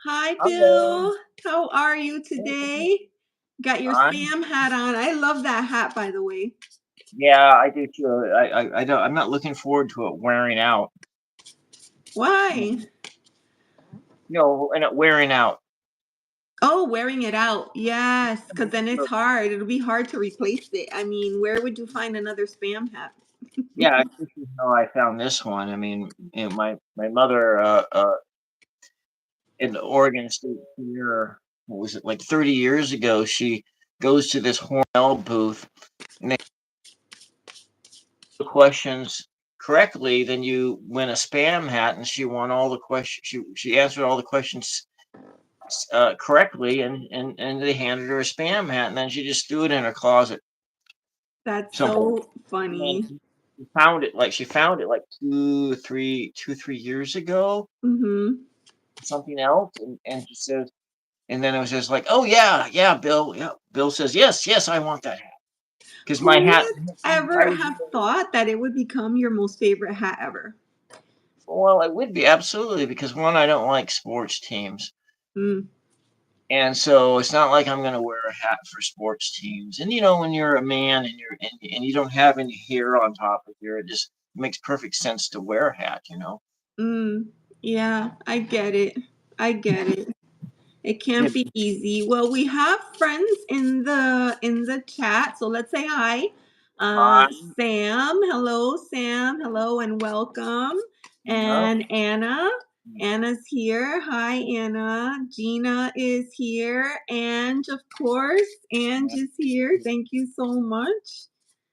Hi, Hello. Bill. How are you today? Got your I'm, Sam hat on. I love that hat, by the way. yeah, I do too. I don't. I'm not looking forward to it wearing out. Why? And it wearing out. Oh, wearing it out. Yes, because then it's hard. It'll be hard to replace it. I mean, where would you find another spam hat? Yeah, this is how I found this one. I mean, my mother in the Oregon State here, what was it, like 30 years ago? She goes to this Hormel booth and they ask questions correctly, then you win a spam hat, and she won all the questions. She answered all the questions correctly, and they handed her a spam hat, and then she just threw it in her closet. That's Something. so funny. She found it like 3 years ago. Mm-hmm. Something else, and she says, and then it was just like, oh yeah, Bill. Yeah, Bill says yes, I want that hat because my Who hat. would ever I was have thought that it would become your most favorite hat ever? well, it would be absolutely because one, I don't like sports teams. Mm, And so it's not like I'm going to wear a hat for sports teams. And when you're a man and you don't have any hair on top of your, it just makes perfect sense to wear a hat. mm. Yeah, I get it. I get it. It can't It, be easy. Well, we have friends in the chat, so let's say hi. I, Sam, hello, Sam, hello, and welcome. And Anna, Anna's here. Hi, Anna. Gina is here, and of course, Ange is here. Thank you so much.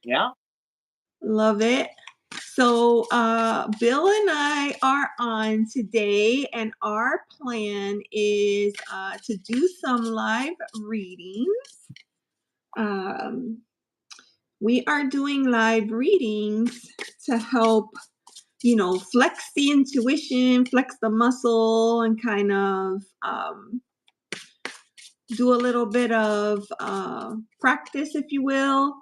yeah, Love it. So, Bill and I are on today, and our plan is to do some live readings. Um, we are doing live readings to help, flex the intuition, flex the muscle, and kind of do a little bit of practice, if you will.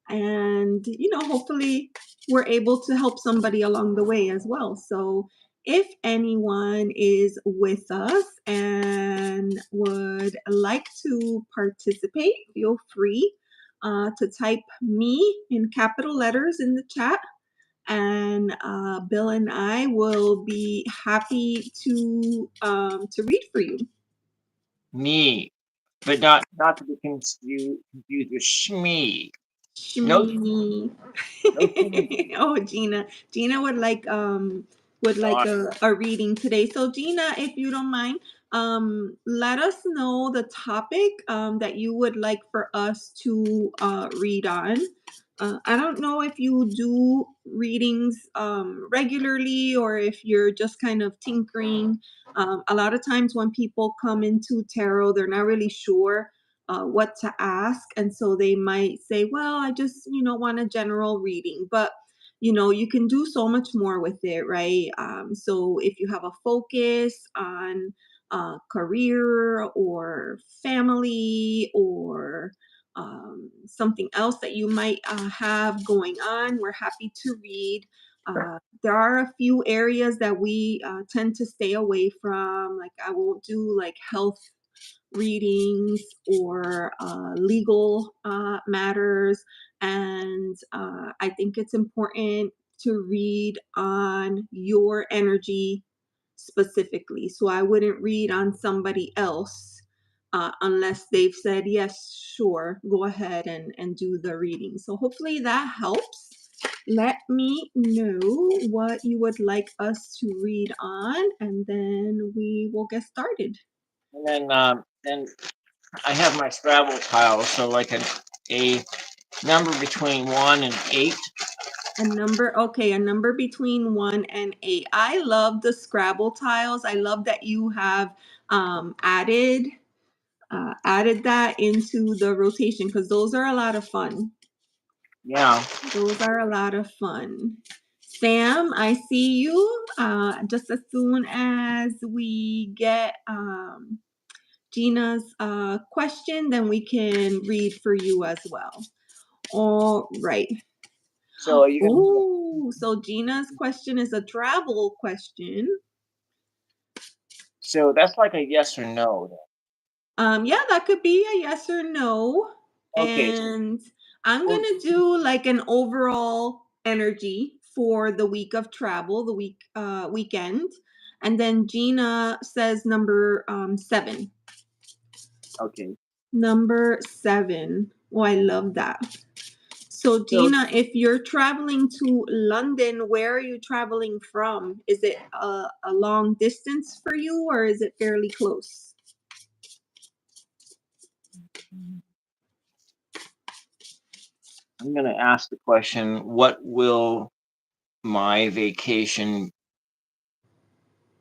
And, hopefully we're able to help somebody along the way as well. So if anyone is with us and would like to participate, feel free to type me in capital letters in the chat. And Bill and I will be happy to read for you. me, but not to be confused with shmee. No, Shmee. no shmee. Oh, Gina. Gina would like Uh, a reading today. So Gina, if you don't mind, let us know the topic that you would like for us to read on. I don't know if you do readings regularly or if you're just kind of tinkering. A lot of times when people come into tarot, they're not really sure what to ask. And so they might say, well, I just, want a general reading. But, you can do so much more with it, right? So if you have a focus on career or family or something else that you might have going on, we're happy to read. There are a few areas that we tend to stay away from. Like I won't do like health readings or legal matters. And I think it's important to read on your energy specifically. So I wouldn't read on somebody else unless they've said, yes, sure, go ahead and do the reading. So hopefully that helps. Let me know what you would like us to read on, and then we will get started. and I have my Scrabble tiles, so like a number between 1 and 8. A number between 1 and 8. I love the Scrabble tiles. I love that you have added that into the rotation because those are a lot of fun. Yeah. Those are a lot of fun. Sam, I see you. Just as soon as we get Gina's question, then we can read for you as well. All right. So you can. Oh, so Gina's question is a travel question. So that's like a yes or no. Yeah, that could be a yes or no. Okay. And I'm Well, gonna do like an overall energy for the week of travel, the weekend. And then Gina says number 7. okay. Number 7. Oh, I love that. So So Gina, if you're traveling to London, where are you traveling from? Is it a long distance for you, or is it fairly close? I'm going to ask the question, what will my vacation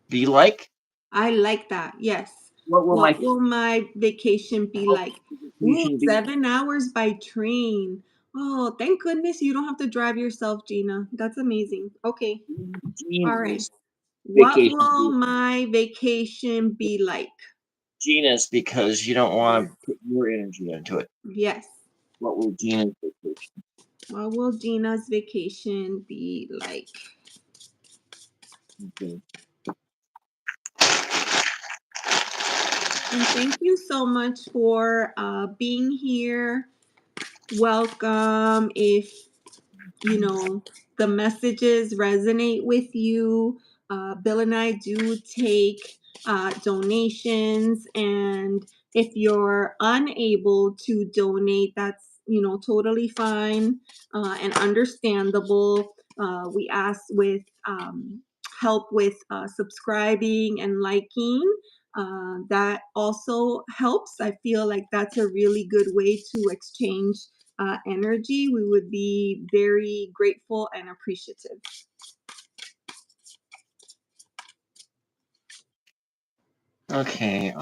be like? I like that. Yes. What will my What will my vacation be what like? will my Ooh, vacation be? 7 hours by train. Oh, thank goodness you don't have to drive yourself, Gina. That's amazing. Okay. All right. Gina's What vacation will be? my vacation be like? Gina's, because you don't want Yes. to put your energy into it. Yes. What will Gina's vacation What will Gina's vacation be like? be? And thank you so much for being here. Welcome. If the messages resonate with you, Bill and I do take donations, and if you're unable to donate, that's totally fine and understandable. We ask with help with subscribing and liking. That also helps. I feel like that's a really good way to exchange energy. We would be very grateful and appreciative. Okay.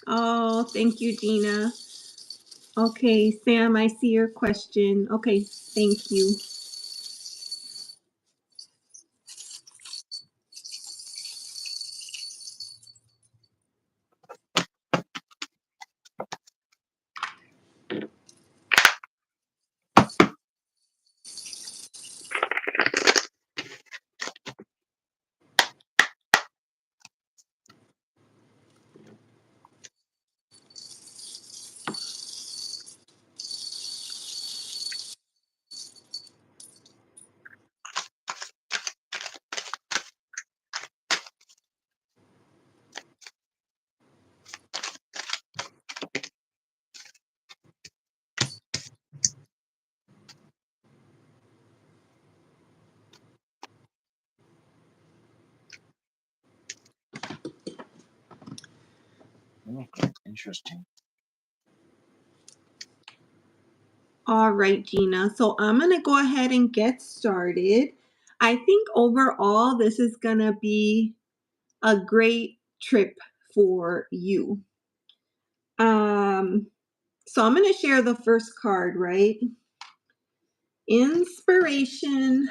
Oh, thank you, Gina. Okay, Sam, I see your question. Okay, thank you. Interesting. All right, Gina. So I'm going to go ahead and get started. I think overall, this is going to be a great trip for you. So I'm going to share the first card, right? Inspiration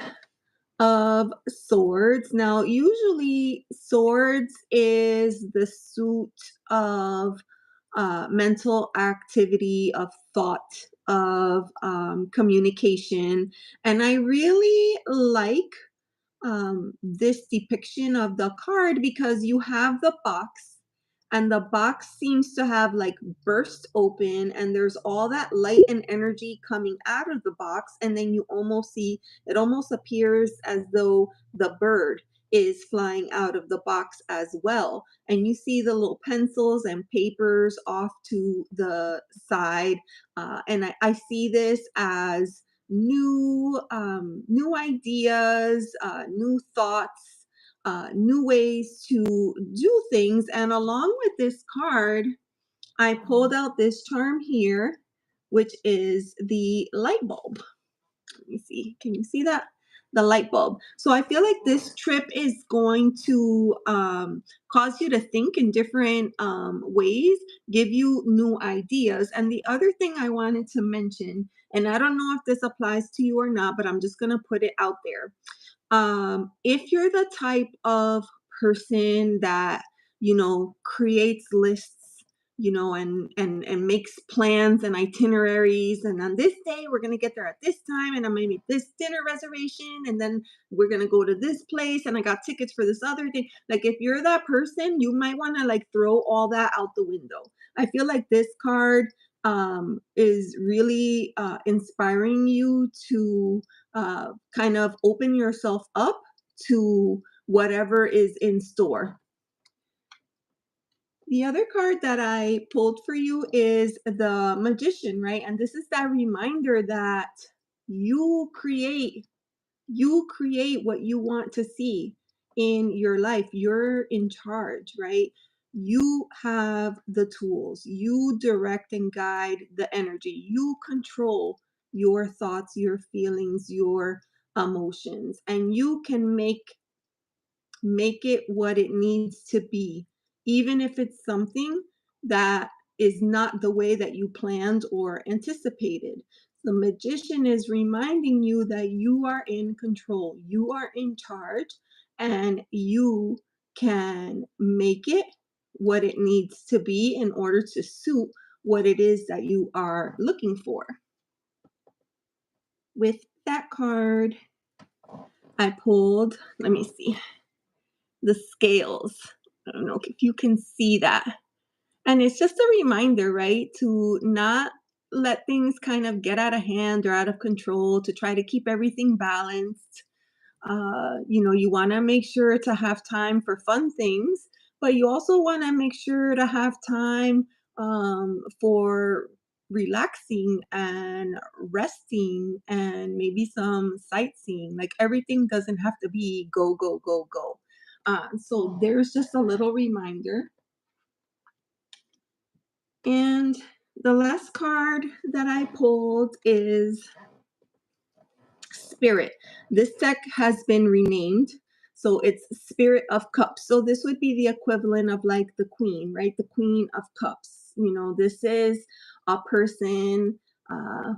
of Swords. Now, usually swords is the suit of mental activity, of thought, of communication. And I really like this depiction of the card because you have the box, and the box seems to have like burst open, and there's all that light and energy coming out of the box, and then you almost see it, almost appears as though the bird is flying out of the box as well, and you see the little pencils and papers off to the side. And I see this as new ideas, new thoughts, new ways to do things. And along with this card, I pulled out this charm here, which is the light bulb. Let me see. Can you see that? The light bulb. So I feel like this trip is going to cause you to think in different ways, give you new ideas. And the other thing I wanted to mention, and I don't know if this applies to you or not, but I'm just going to put it out there. If you're the type of person that, creates lists, and makes plans and itineraries, and on this day we're gonna get there at this time, and I made this dinner reservation, and then we're gonna go to this place, and I got tickets for this other thing. Like if you're that person, you might want to like throw all that out the window. I feel like this card is really inspiring you to kind of open yourself up to whatever is in store. The other card that I pulled for you is the Magician, right? And this is that reminder that you create you create what you want to see in your life. You're in charge, right? You have the tools. You direct and guide the energy. You control your thoughts, your feelings, your emotions, and you can make it what it needs to be, even if it's something that is not the way that you planned or anticipated. The Magician is reminding you that you are in control, you are in charge, and you can make it what it needs to be in order to suit what it is that you are looking for. With that card, I pulled, let me see, the scales. I don't know if you can see that. And it's just a reminder, right, to not let things kind of get out of hand or out of control, to try to keep everything balanced. You want to make sure to have time for fun things, but you also want to make sure to have time for relaxing and resting and maybe some sightseeing. Like everything doesn't have to be go, go, go, go. So there's just a little reminder. And the last card that I pulled is Spirit. This deck has been renamed. So it's Spirit of Cups. So this would be the equivalent of like the Queen, right? The Queen of Cups. This is a person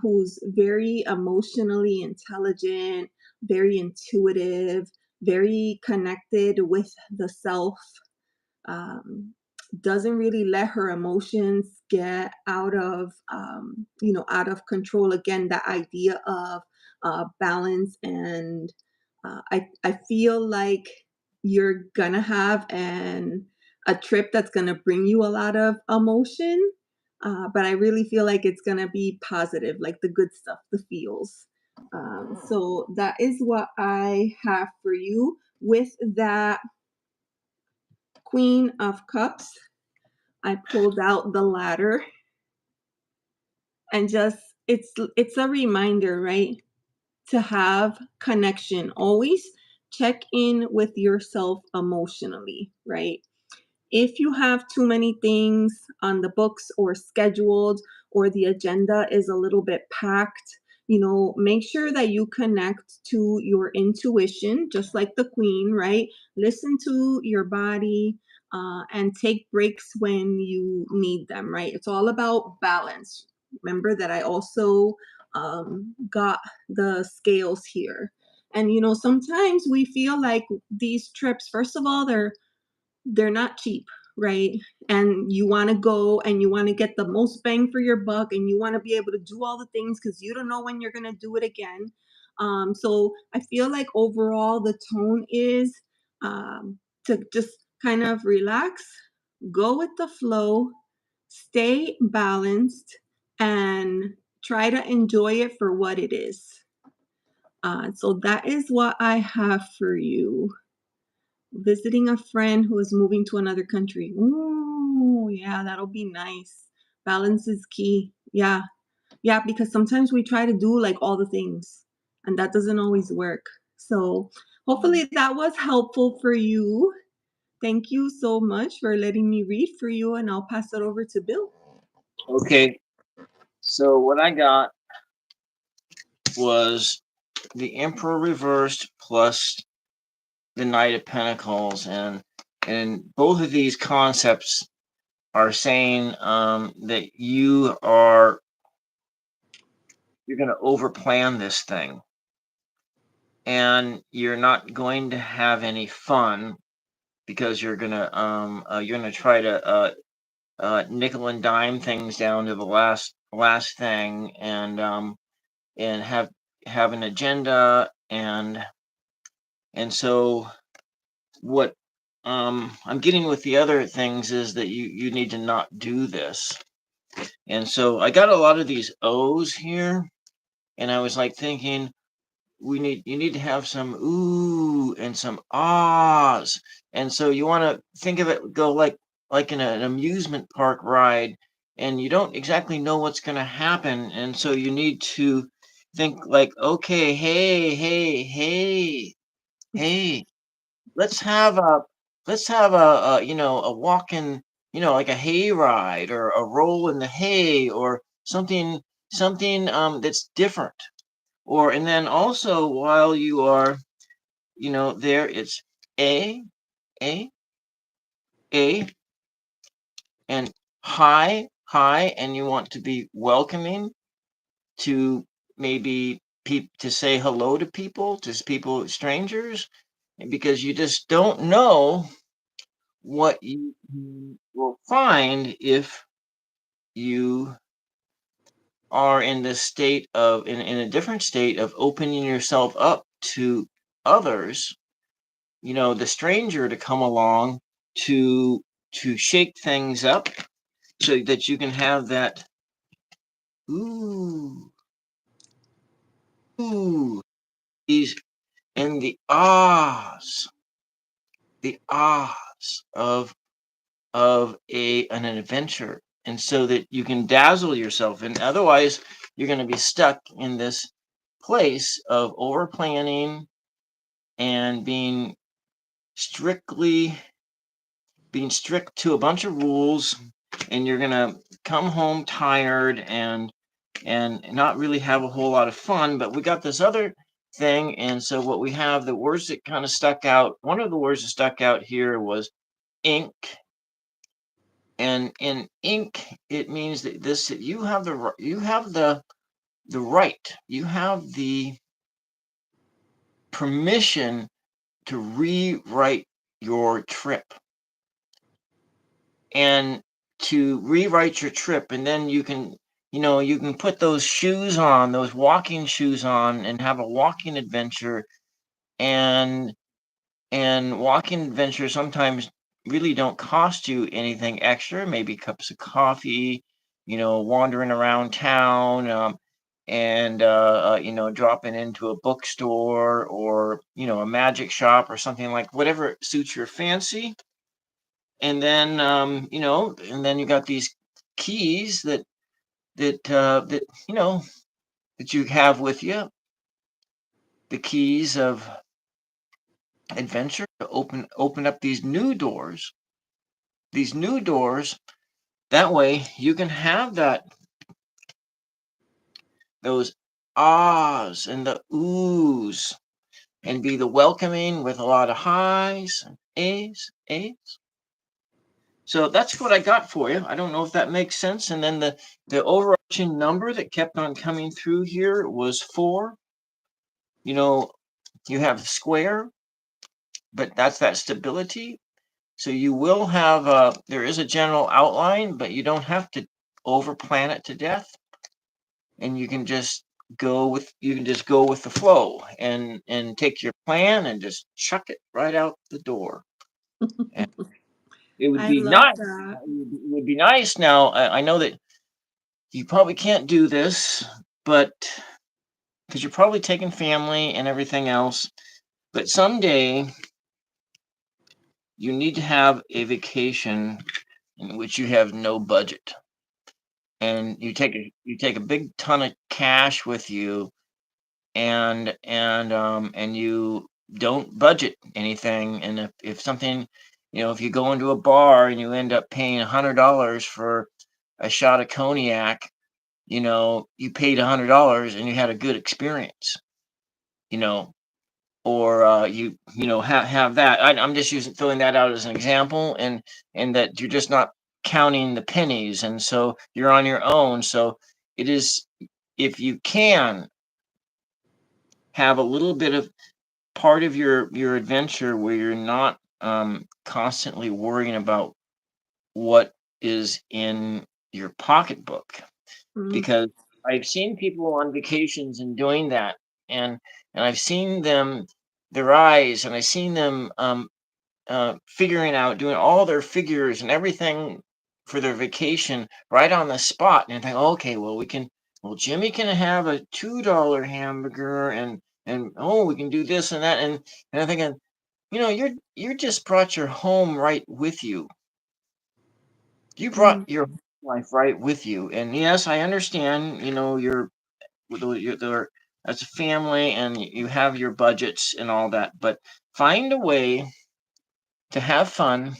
who's very emotionally intelligent, very intuitive, very connected with the self, um, doesn't really let her emotions get out of control. Again, that idea of balance. And I feel like you're gonna have a trip that's gonna bring you a lot of emotion, but I really feel like it's gonna be positive, like the good stuff, the feels. So that is what I have for you with that Queen of Cups. I pulled out the ladder, and just it's a reminder, right? To have connection. Always check in with yourself emotionally, right? If you have too many things on the books or scheduled, or the agenda is a little bit packed, make sure that you connect to your intuition, just like the Queen, right? Listen to your body, and take breaks when you need them, right? It's all about balance. Remember that I also got the scales here. And sometimes we feel like these trips, first of all, they're not cheap, right? And you want to go and you want to get the most bang for your buck, and you want to be able to do all the things because you don't know when you're going to do it again. So I feel like overall the tone is to just kind of relax, go with the flow, stay balanced, and try to enjoy it for what it is. So that is what I have for you. Visiting a friend who is moving to another country. Ooh, yeah, that'll be nice. Balance is key. Yeah. Yeah, because sometimes we try to do like all the things, and that doesn't always work. So hopefully that was helpful for you. Thank you so much for letting me read for you, and I'll pass it over to Bill. Okay. So what I got was the Emperor reversed plus the Knight of Pentacles, and both of these concepts are saying that you're going to overplan this thing, and you're not going to have any fun because you're gonna try to nickel and dime things down to the last thing, and have an agenda, and so what I'm getting with the other things is that you need to not do this. And so I got a lot of these O's here, and I was like thinking, you need to have some ooh and some ahs. And so you want to think of it, go like in an amusement park ride, and you don't exactly know what's going to happen, and so you need to think like, okay, hey, let's have a a walk in, like a hay ride or a roll in the hay or something that's different. Or and then also while you are, there, it's a a a and hi, and you want to be welcoming to maybe to say hello to people, strangers, because you just don't know what you will find if you are in this state of in a different state of opening yourself up to others, the stranger, to come along to shake things up so that you can have that ooh ooh these and the ahs of an adventure, and so that you can dazzle yourself, and otherwise you're going to be stuck in this place of over planning and strictly being strict to a bunch of rules, and you're going to come home tired and not really have a whole lot of fun. But we got this other thing, and so what we have, the words that kind of stuck out, one of the words that stuck out here was ink. And in ink, it means that this you have the right, you have the permission to rewrite your trip, and to rewrite your trip, and then you can put those shoes on, those walking shoes on, and have a walking adventure. and and walking adventures sometimes really don't cost you anything extra, maybe cups of coffee, wandering around town, and dropping into a bookstore, or a magic shop, or something, like whatever suits your fancy. And then and then you got these keys that you have with you, the keys of adventure, to open up these new doors. That way you can have those ahs and the oohs, and be the welcoming with a lot of highs and A's. So that's what I got for you. I don't know if that makes sense. And then the overarching number that kept on coming through here was 4. You know, you have square, but that's that stability. So you will have there is a general outline, but you don't have to overplan it to death, and you can just go with the flow, and take your plan and just chuck it right out the door. And it would I be love nice. that. It would be nice. Now I know that you probably can't do this, but because you're probably taking family and everything else, but someday you need to have a vacation in which you have no budget, and you take a big ton of cash with you, and you don't budget anything. And if something, if you go into a bar and you end up paying $100 for a shot of cognac, you paid $100 and you had a good experience. you know, or have that. I'm just throwing that out as an example, and that you're just not counting the pennies, and so you're on your own. So it is, if you can have a little bit of part of your adventure where you're not constantly worrying about what is in your pocketbook, Mm, because I've seen people on vacations and doing that, and I've seen them, their eyes, and I've seen them figuring out, doing all their figures and everything for their vacation right on the spot. And I think, okay, well, Jimmy can have a $2 hamburger, and oh, we can do this and that, and I'm thinking, you're just brought your home right with you. You brought mm. your life right with you, and yes, I understand. You're as a family, and you have your budgets and all that, but find a way to have fun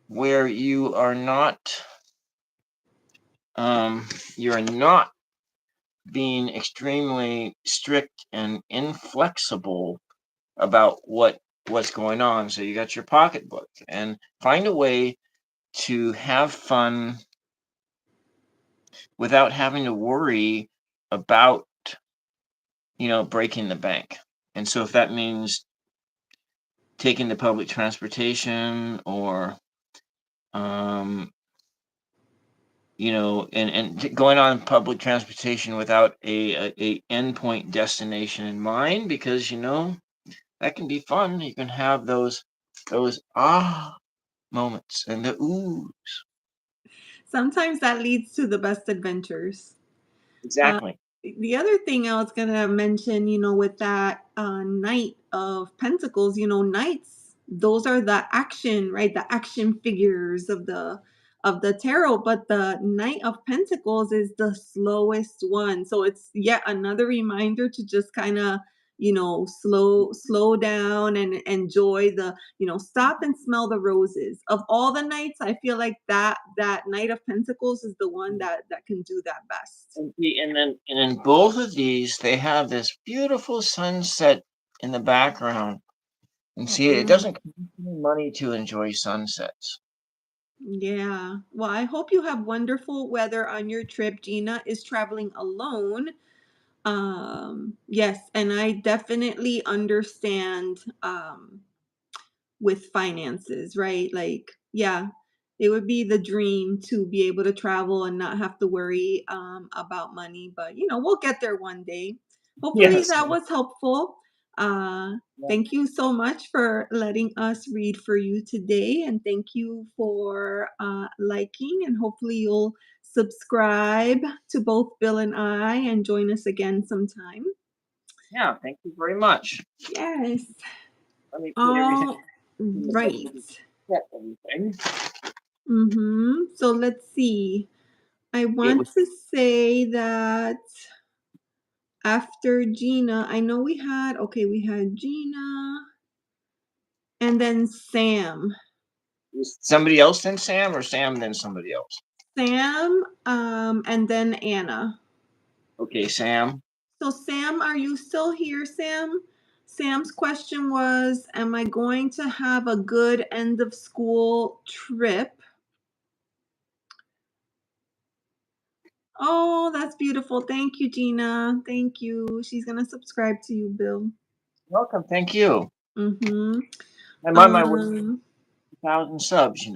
where you're not being extremely strict and inflexible about what's going on. So you got your pocketbook, and find a way to have fun without having to worry about breaking the bank. And so if that means taking the public transportation, or um going on public transportation without a endpoint destination in mind, because that can be fun. You can have those moments and the ooh. Sometimes that leads to the best adventures. Uh, Exactly. the other thing I was gonna mention, with that Knight of Pentacles, knights, those are the action, right? The action figures of the tarot, but the Knight of Pentacles is the slowest one. So it's yet another reminder to just kind of, slow down and enjoy the, stop and smell the roses. Of all the knights, I feel like that Knight of Pentacles is the one that can do that best. And in both of these, they have this beautiful sunset in the background. And see, it Mm, doesn't cost any money to enjoy sunsets. yeah. Well, I hope you have wonderful weather on your trip. Gina is traveling alone. Yes, and I definitely understand with finances, right? Like, yeah, it would be the dream to be able to travel and not have to worry about money. But, we'll get there one day. Hopefully, Yes. that was helpful. Uh, Yeah. thank you so much for letting us read for you today. And thank you for liking. And hopefully, you'll subscribe to both Bill and I and join us again sometime. Yeah, thank you very much. Yes. Let me put everything All in the book. We right. can set everything. So let's see. I It want was to say that after Gina, I know we had Gina and then Sam. was somebody else then Sam, or Sam then somebody else? Sam, and then Anna. Okay, Sam. So, Sam, are you still here, Sam? Sam's question was, am I going to have a good end of school trip? Oh, that's beautiful. Thank you, Gina. Thank you. She's going to subscribe to you, Bill. Welcome. Thank you. Mm-hmm. I'm on my way to Um, 1,000 subs.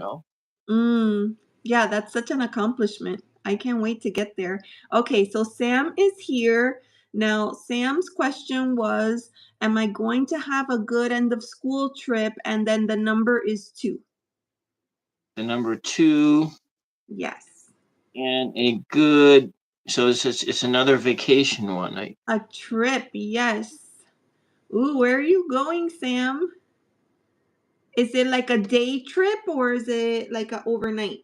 mm, yeah, that's such an accomplishment. I can't wait to get there. Okay, so Sam is here. Now, Sam's question was, am I going to have a good end of school trip? And then the number is 2. The number 2, Yes. and a good. So it's another vacation one. A trip, yes. Ooh, where are you going, Sam? Is it like a day trip or is it like a overnight?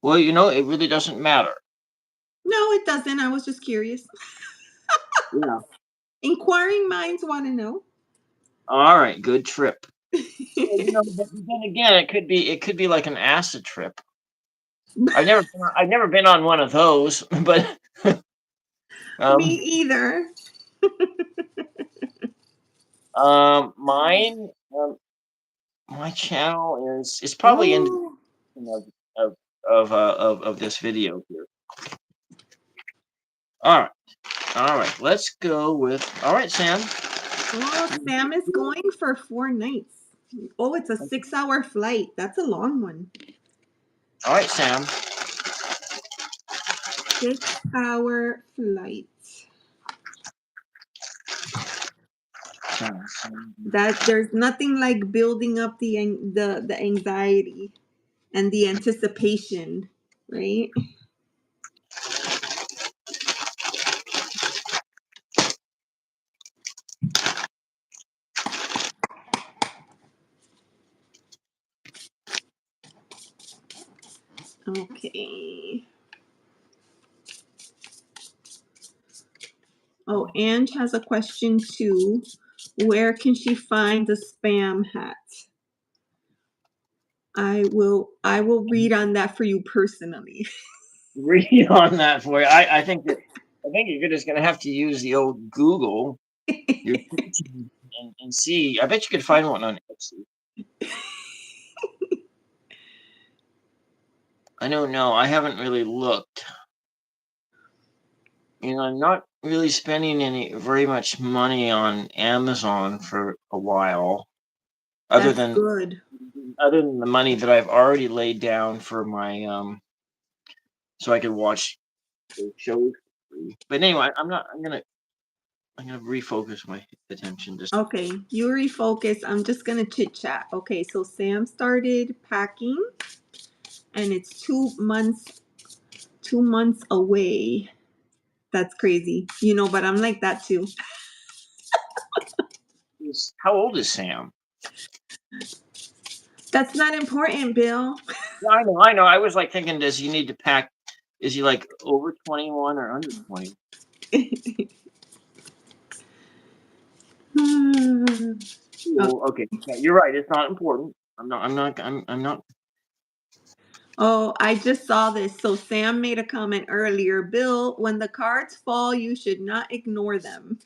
Well, it really doesn't matter. No, it doesn't. I was just curious. Yeah. Inquiring minds want to know. All right. Good trip. Well, but then again, it could be like an acid trip. I've never been on one of those, but Me um, either. Mine, my channel is probably in the Oh, description of this video here. All right, all right. Let's go with. All right, Sam. oh, Sam is going for 4 nights. Oh, it's a 6-hour flight. That's a long one. All right, Sam. 6-hour flight. That there's nothing like building up the anxiety and the anticipation, right? Okay. Oh, Ange has a question too. Where can she find the spam hat? I will read on that for you personally. Read on that for you. I think you're just gonna have to use the old Google your and see. I bet you could find one on Etsy. I don't know. I haven't really looked. I'm not really spending any very much money on Amazon for a while, other That's than good. the money that I've already laid down for my so I could watch the shows. But anyway, I'm gonna refocus my attention. Just Okay, you refocus. I'm just gonna chit chat. Okay, so Sam started packing, and it's 2 months. 2 months away. That's crazy, but I'm like that too. how old is Sam? That's not important, Bill. Yeah, I know. I was like thinking, does he need to pack? Is he like over 21 or under 20? Oh, Well, okay, yeah, you're right. It's not important. I'm not. oh, I just saw this. So Sam made a comment earlier. Bill, when the cards fall, you should not ignore them.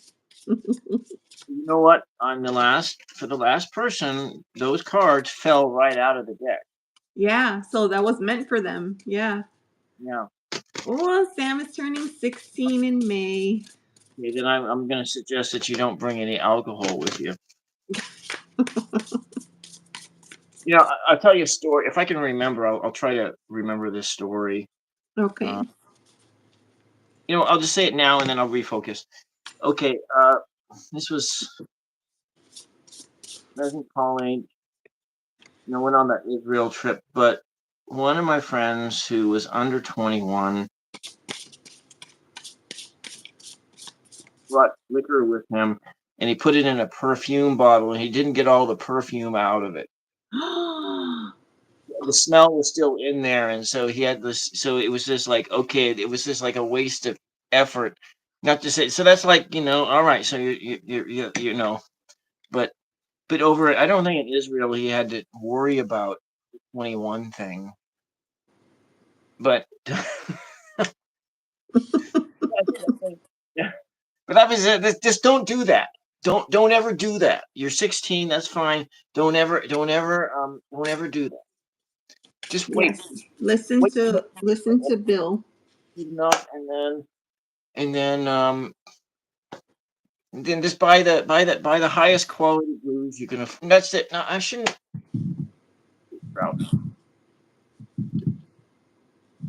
You know what? For the last person, those cards fell right out of the deck. Yeah, so that was meant for them. Yeah. Yeah. Oh, Sam is turning 16 in May. Okay, then I'm going to suggest that you don't bring any alcohol with you. I'll tell you a story. If I can remember, I'll try to remember this story. Okay. I'll just say it now and then I'll refocus. Okay. This was President Colleen. Went on that Israel trip, but one of my friends who was under 21 brought liquor with him, and he put it in a perfume bottle, and he didn't get all the perfume out of it. The smell was still in there, and so he had this. So it was just like, okay, it was just like a waste of effort. Not to say, so that's like, all right. So but over, I don't think in Israel he had to worry about the 21 thing. But yeah. But that was it. Just don't do that. Don't ever do that. You're 16. That's fine. Don't ever do that. Just wait. Yes. Listen Wait to Bill. enough, and then just buy the highest quality booze you can afford. That's it. No, I shouldn't.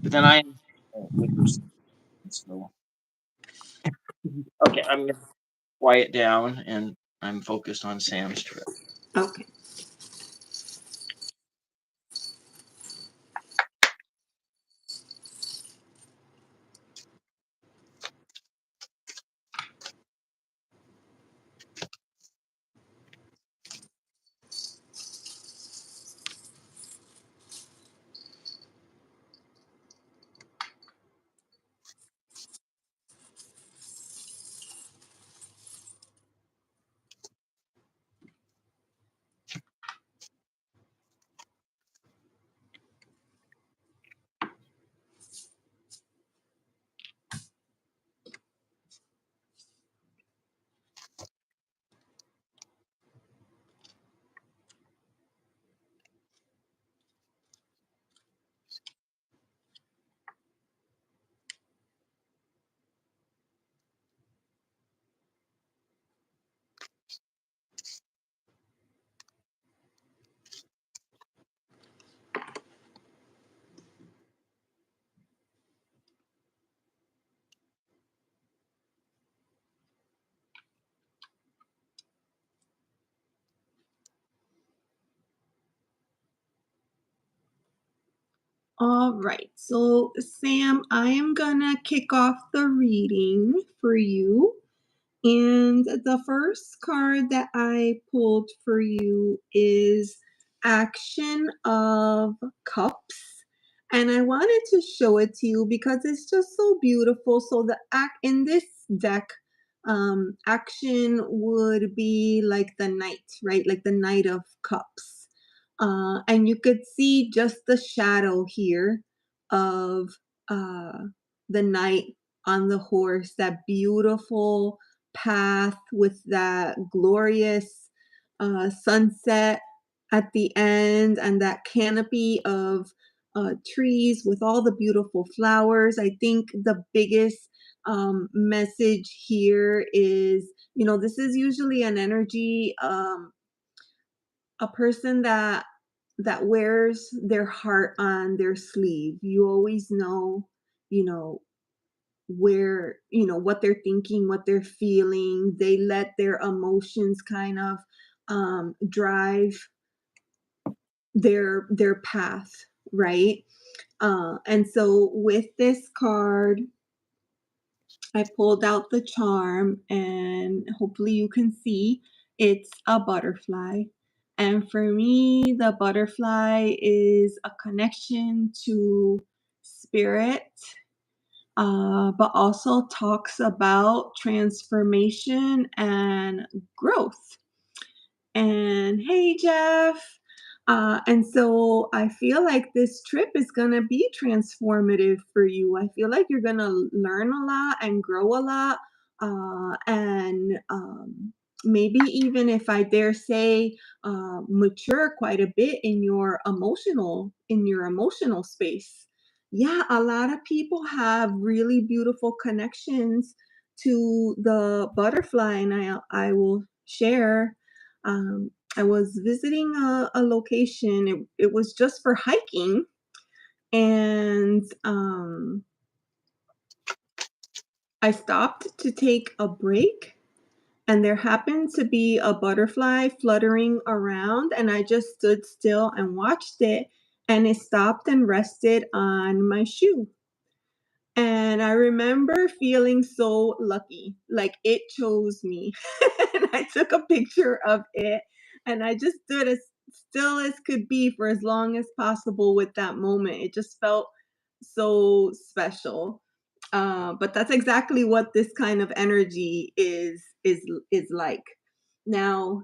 But then I liquor. So okay, I'm gonna quiet down and I'm focused on Sam's trip. Okay. All right. So, Sam, I am gonna kick off the reading for you. And the first card that I pulled for you is Action of Cups. And I wanted to show it to you because it's just so beautiful. So the act in this deck, action would be like the knight, right? Like the Knight of Cups. And you could see just the shadow here of uh, the knight on the horse, that beautiful path with that glorious sunset at the end and that canopy of trees with all the beautiful flowers. I think the biggest message here is, this is usually an energy, a person that wears their heart on their sleeve. You always know, you know, where what they're thinking, what they're feeling. They let their emotions kind of drive their path, right? And so with this card, I pulled out the charm, and hopefully you can see it's a butterfly. And for me, the butterfly is a connection to spirit, but also talks about transformation and growth. And hey, Jeff. And so I feel like this trip is going to be transformative for you. I feel like you're going to learn a lot and grow a lot. And maybe even, if I dare say, mature quite a bit in your emotional space. Yeah, a lot of people have really beautiful connections to the butterfly, and I will share. I was visiting a location. It was just for hiking, and I stopped to take a break, and there happened to be a butterfly fluttering around, and I just stood still and watched it, and it stopped and rested on my shoe. And I remember feeling so lucky, like it chose me. And I took a picture of it, and I just stood as still as could be for as long as possible with that moment. It just felt so special. But that's exactly what this kind of energy is like. Now,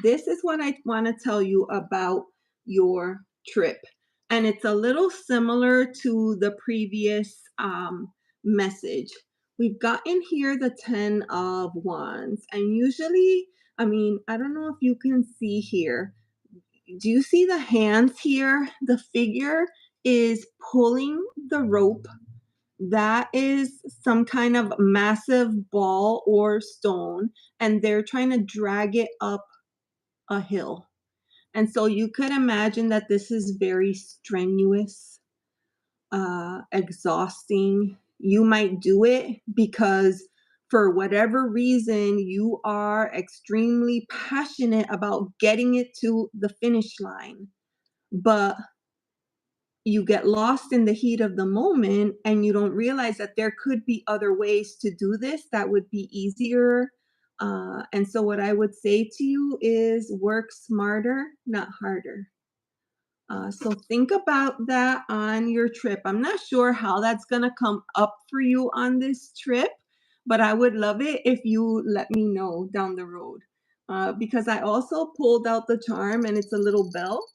this is what I want to tell you about your trip. And it's a little similar to the previous message. We've gotten here the 10 of Wands. And usually, I mean, I don't know if you can see here. Do you see the hands here? The figure is pulling the rope. That is some kind of massive ball or stone, and they're trying to drag it up a hill. And so you could imagine that this is very strenuous, exhausting. You might do it because, for whatever reason, you are extremely passionate about getting it to the finish line. But you get lost in the heat of the moment, and you don't realize that there could be other ways to do this that would be easier. And so, what I would say to you is work smarter, not harder. So think about that on your trip. I'm not sure how that's going to come up for you on this trip, but I would love it if you let me know down the road. Because I also pulled out the charm, and it's a little bell.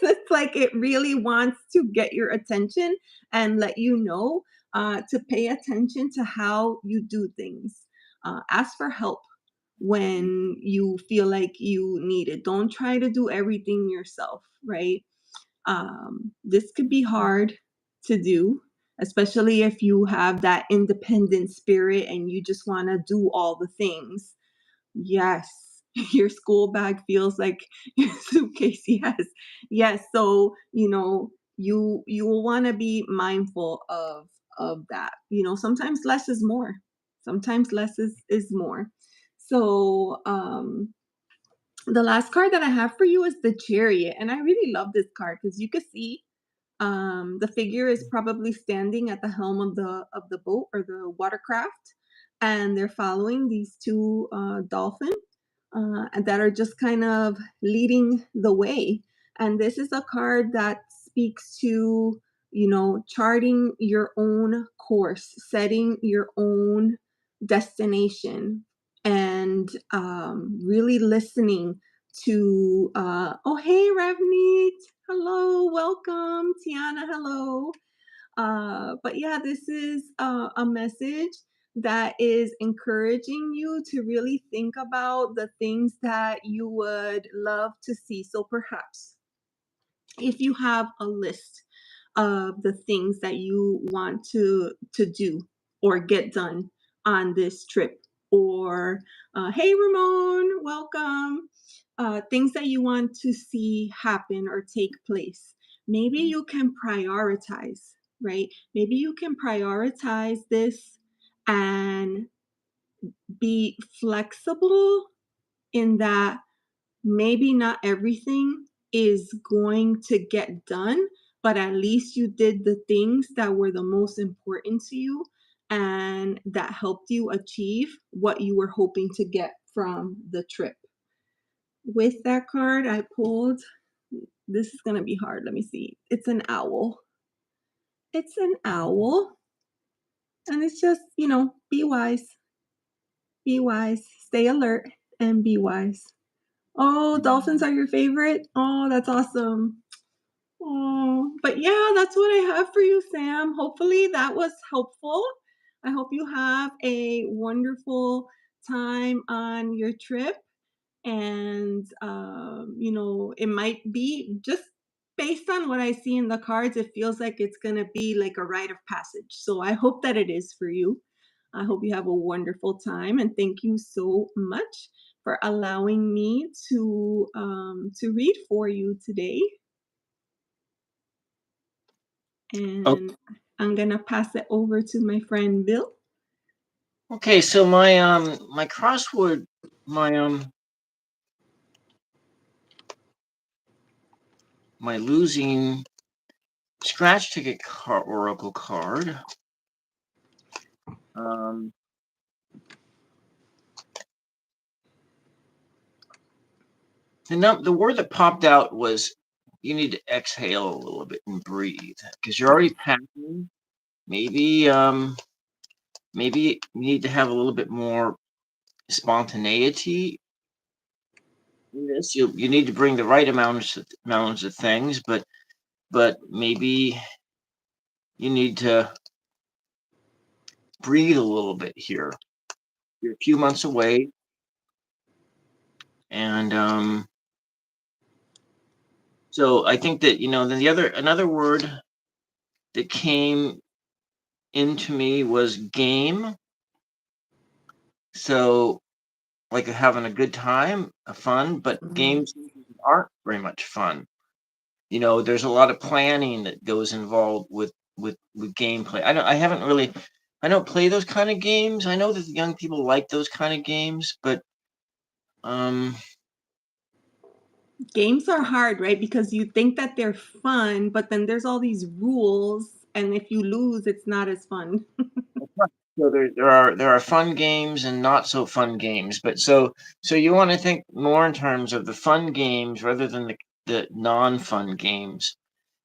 It's like it really wants to get your attention and let you know to pay attention to how you do things. Ask for help when you feel like you need it. Don't try to do everything yourself, right? This could be hard to do, especially if you have that independent spirit and you just want to do all the things. Yes. Your school bag feels like your suitcase. Yes. Yes. So, you will want to be mindful of that. Sometimes less is more. Sometimes less is more. So, the last card that I have for you is the Chariot, and I really love this card because you can see. The figure is probably standing at the helm of the boat or the watercraft, and they're following these two dolphins that are just kind of leading the way. And this is a card that speaks to, charting your own course, setting your own destination, and really listening to, oh, hey, Ravneet. Hello, welcome. Tiana, hello. But yeah, this is a message that is encouraging you to really think about the things that you would love to see. So perhaps if you have a list of the things that you want to do or get done on this trip, or hey, Ramon, welcome. Things that you want to see happen or take place, maybe you can prioritize, right? Maybe you can prioritize this and be flexible in that maybe not everything is going to get done, but at least you did the things that were the most important to you and that helped you achieve what you were hoping to get from the trip. With that card, I pulled, this is going to be hard. Let me see. It's an owl. It's an owl. And it's just, be wise, stay alert, and be wise. Oh, dolphins are your favorite? Oh, that's awesome. Oh, but yeah, that's what I have for you, Sam. Hopefully that was helpful. I hope you have a wonderful time on your trip. And, it might be just based on what I see in the cards, it feels like it's going to be like a rite of passage. So I hope that it is for you. I hope you have a wonderful time. And thank you so much for allowing me to read for you today. Oh, And I'm gonna pass it over to my friend Bill. okay. So my crossword, my losing scratch ticket oracle card. The word that popped out was you need to exhale a little bit and breathe because you're already packing. Maybe maybe you need to have a little bit more spontaneity in this. You need to bring the right amounts of things, but maybe you need to breathe a little bit here. You're a few months away, and so I think that then another word that came into me was game. So like having a good time, fun, but games aren't very much fun. There's a lot of planning that goes involved with gameplay. I don't play those kind of games. I know that the young people like those kind of games, but Games are hard, right? Because you think that they're fun, but then there's all these rules, and if you lose, it's not as fun. so there are fun games and not so fun games. But so you want to think more in terms of the fun games rather than the non-fun games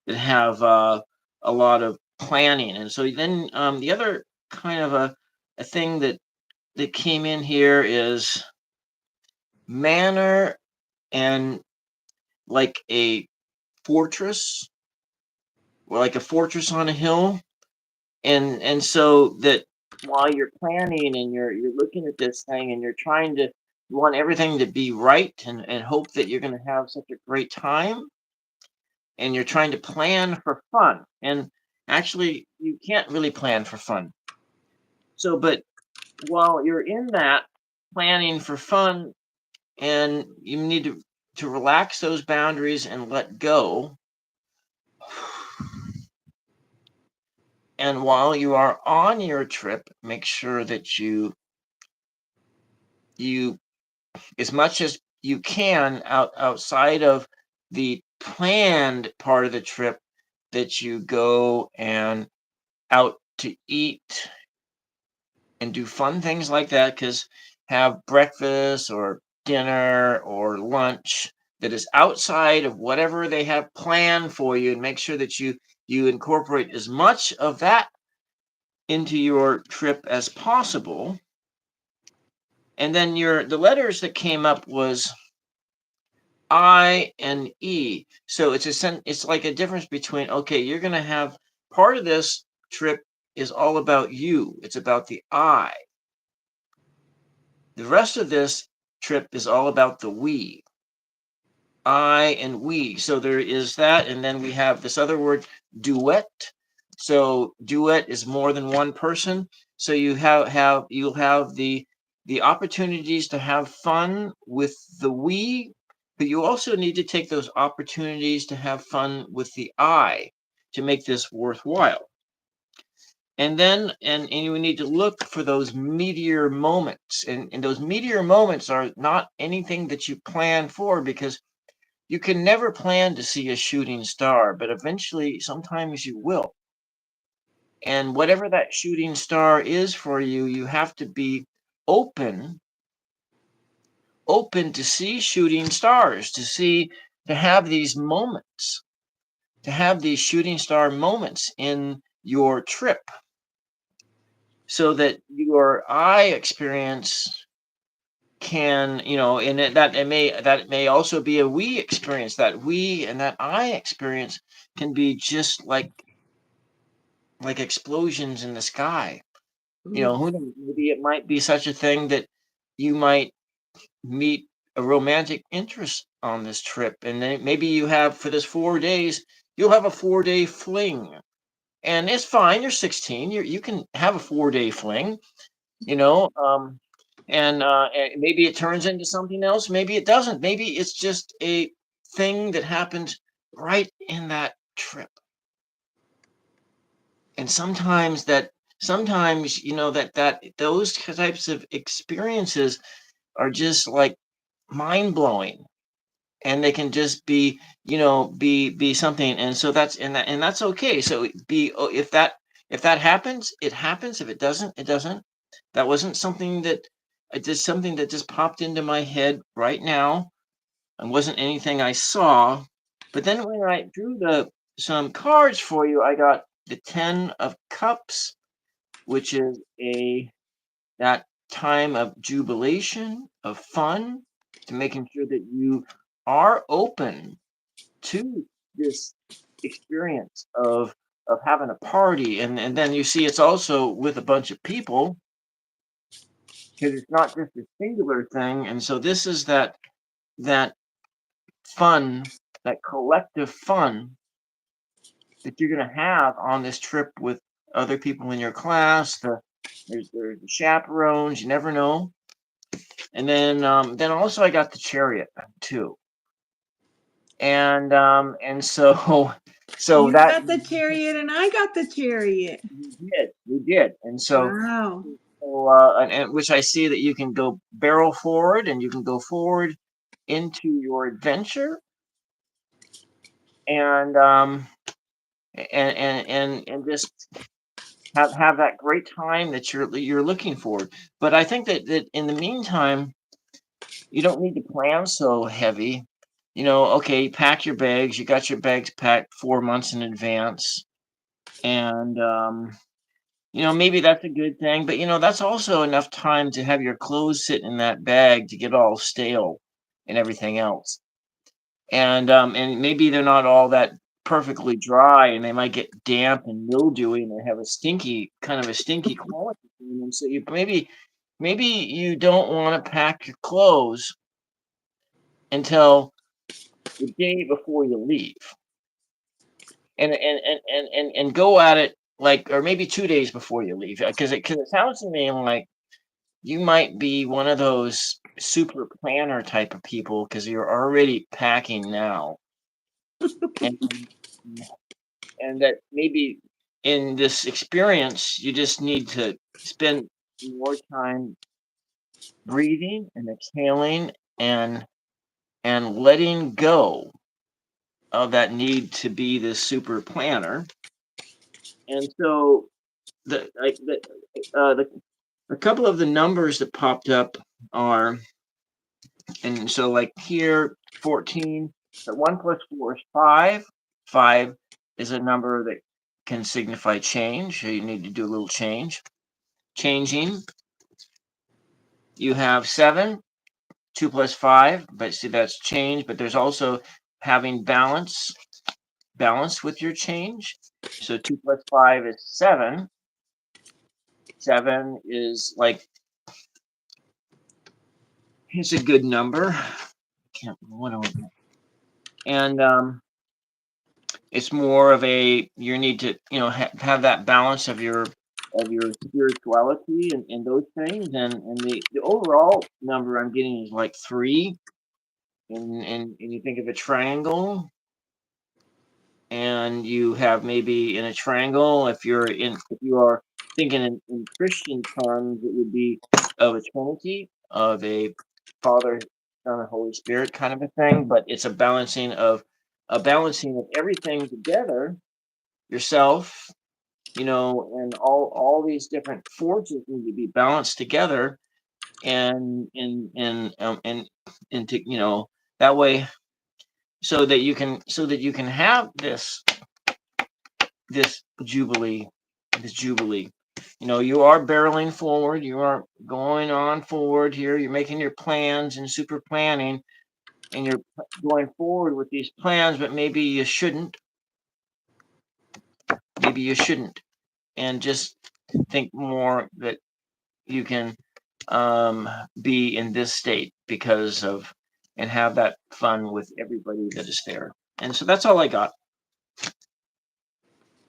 that have a lot of planning. And so then the other kind of a thing that came in here is manner and like a fortress, or like a fortress on a hill. And so that while you're planning and you're looking at this thing and you want everything to be right and hope that you're going to have such a great time, and you're trying to plan for fun. And actually, you can't really plan for fun. So, but while you're in that planning for fun, and you need to relax those boundaries and let go. And while you are on your trip, make sure that you as much as you can outside of the planned part of the trip, that you go and out to eat and do fun things like that, because have breakfast or dinner or lunch that is outside of whatever they have planned for you, and make sure that you incorporate as much of that into your trip as possible. And then the letters that came up was I and E. So it's like a difference between, okay, you're going to have part of this trip is all about you. It's about the I. The rest of this trip is all about the we. I and we. So there is that, and then we have this other word, duet. So duet is more than one person. So you'll have the opportunities to have fun with the we, but you also need to take those opportunities to have fun with the I to make this worthwhile. And you need to look for those meteor moments. And those meteor moments are not anything that you plan for, because you can never plan to see a shooting star, but eventually, sometimes you will. And whatever that shooting star is for you, you have to be open, open to see shooting stars, to have these moments, to have these shooting star moments in your trip, so that your eye experience can, and that may also be a we experience. That we and that I experience can be just like explosions in the sky. Mm. Who knows? Maybe it might be such a thing that you might meet a romantic interest on this trip, and then maybe you have, for this 4 days, you'll have a 4-day fling, and it's fine. You're 16. You can have a 4-day fling, you know. And maybe it turns into something else. Maybe it doesn't. Maybe it's just a thing that happens right in that trip. And sometimes that those types of experiences are just like mind blowing, and they can just be something. And so that's okay. So if that happens, it happens. If it doesn't, it doesn't. That wasn't something that I did, something that just popped into my head right now, and wasn't anything I saw. But then when I drew the some cards for you, I got the 10 of cups, which is a that time of jubilation, of fun, to making sure that you are open to this experience of having a party. And then you see it's also with a bunch of people, because it's not just a singular thing. And so this is that fun, that collective fun that you're going to have on this trip with other people in your class. There's the chaperones. You never know. And then also I got the chariot too. And so so You that got the chariot and I got the chariot. we did. And so, Wow. and which I see that you can go barrel forward, and you can go forward into your adventure, and and just have that great time that you're looking forward. But I think that in the meantime, you don't need to plan so heavy. Okay, pack your bags. You got your bags packed 4 months in advance, and maybe that's a good thing. But that's also enough time to have your clothes sit in that bag to get all stale and everything else. And maybe they're not all that perfectly dry, and they might get damp and mildewy, and they have a stinky quality to them. So maybe you don't want to pack your clothes until the day before you leave, and go at it, like, or maybe 2 days before you leave, because it sounds to me like you might be one of those super planner type of people, because you're already packing now, and and that maybe in this experience you just need to spend more time breathing and exhaling, and letting go that need to be this super planner. And so the a couple of the numbers that popped up are, and so like here 14, but 1 plus 4 is 5. 5 is a number that can signify change. So you need to do a little changing. You have 7, 2 plus 5, but see that's change, but there's also having balance with your change. So 2 plus 5 is 7. 7 is like, it's a good number. Can't what do I, and it's more of a, you need to, have that balance of your spirituality and those things, and the overall number I'm getting is like 3, and you think of a triangle, and you have maybe in a triangle, if you are thinking in Christian terms, it would be of a trinity, of a Father, Son, and Holy Spirit kind of a thing, but it's a balancing of everything together, yourself, and all these different forces need to be balanced together, and to, that way, so that you can have this jubilee, you are barreling forward, you are going on forward here, you're making your plans and super planning, and you're going forward with these plans, but maybe you shouldn't, and just think more that you can be in this state because of, and have that fun with everybody that is there. And so that's all I got.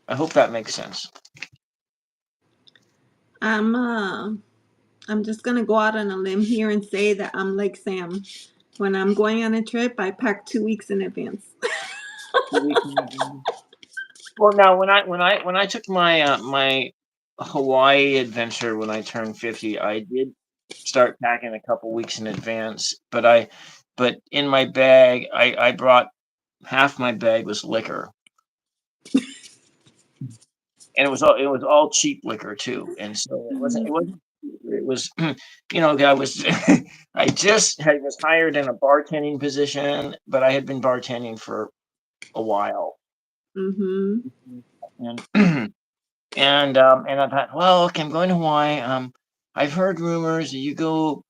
I hope that makes sense. I'm just gonna go out on a limb here and say that I'm like Sam. When I'm going on a trip, I pack 2 weeks in advance. Well, now when I took my Hawaii adventure when I turned 50, I did start packing a couple weeks in advance. But in my bag, I brought, half my bag was liquor, and it was all cheap liquor too. And so it was I was I was hired in a bartending position, but I had been bartending for a while, Mm-hmm. and and I thought, well, okay, I'm going to Hawaii. I've heard rumors that you go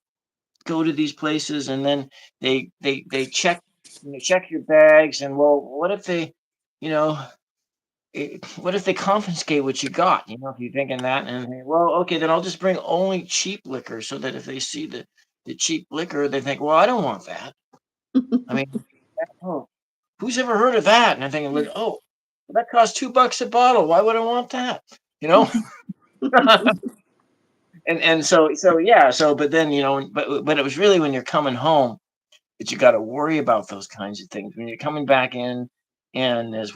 to these places, and then they check your bags, and, well, what if they, you know what if they confiscate what you got? If you're thinking that, and well, okay, then I'll just bring only cheap liquor, so that if they see the cheap liquor, they think, well, I don't want that. I mean, oh, who's ever heard of that? And I'm thinking, like, oh, well, that costs $2 a bottle. Why would I want that? You know. And so yeah, but then, but it was really when you're coming home that you got to worry about those kinds of things. When you're coming back in, and that's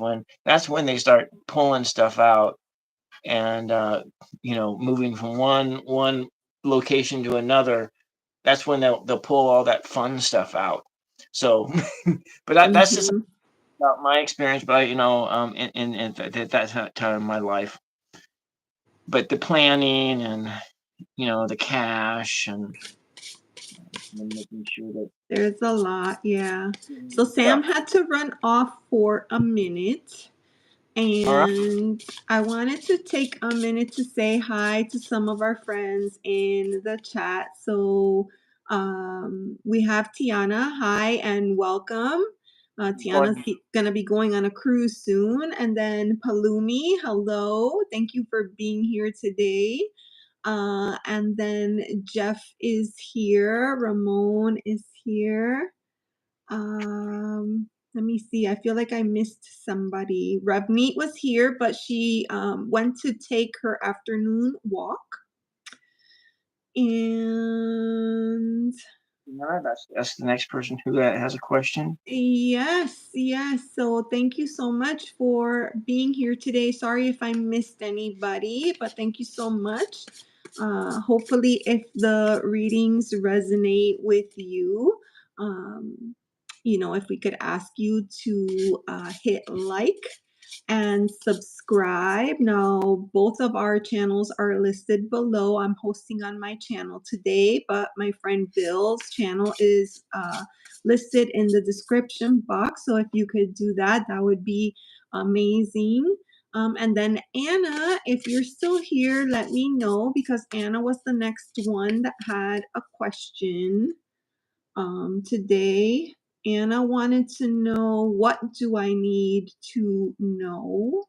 when they start pulling stuff out, and moving from one location to another. That's when they'll pull all that fun stuff out. So, but that's just Mm-hmm. about my experience. But in that time in my life, but the planning, and the cash, and making sure that. There's a lot, yeah. So Yeah. Sam had to run off for a minute. All right. And I wanted to take a minute to say hi to some of our friends in the chat. So we have Tiana. Hi and welcome. Tiana's going to be going on a cruise soon. And then Palumi, hello. Thank you for being here today. And then Jeff is here. Ramon is here. Let me see. I feel like I missed somebody. Ravneet was here, but she went to take her afternoon walk. And No, that's the next person who has a question. yes. So thank you so much for being here today. Sorry if I missed anybody, but thank you so much. Hopefully, if the readings resonate with you, if we could ask you to hit like and subscribe. Now, both of our channels are listed below. I'm hosting on my channel today, but my friend Bill's channel is listed in the description box. So if you could do that, that would be amazing. And then Anna, if you're still here, let me know, because Anna was the next one that had a question today. Anna wanted to know, what do I need to know?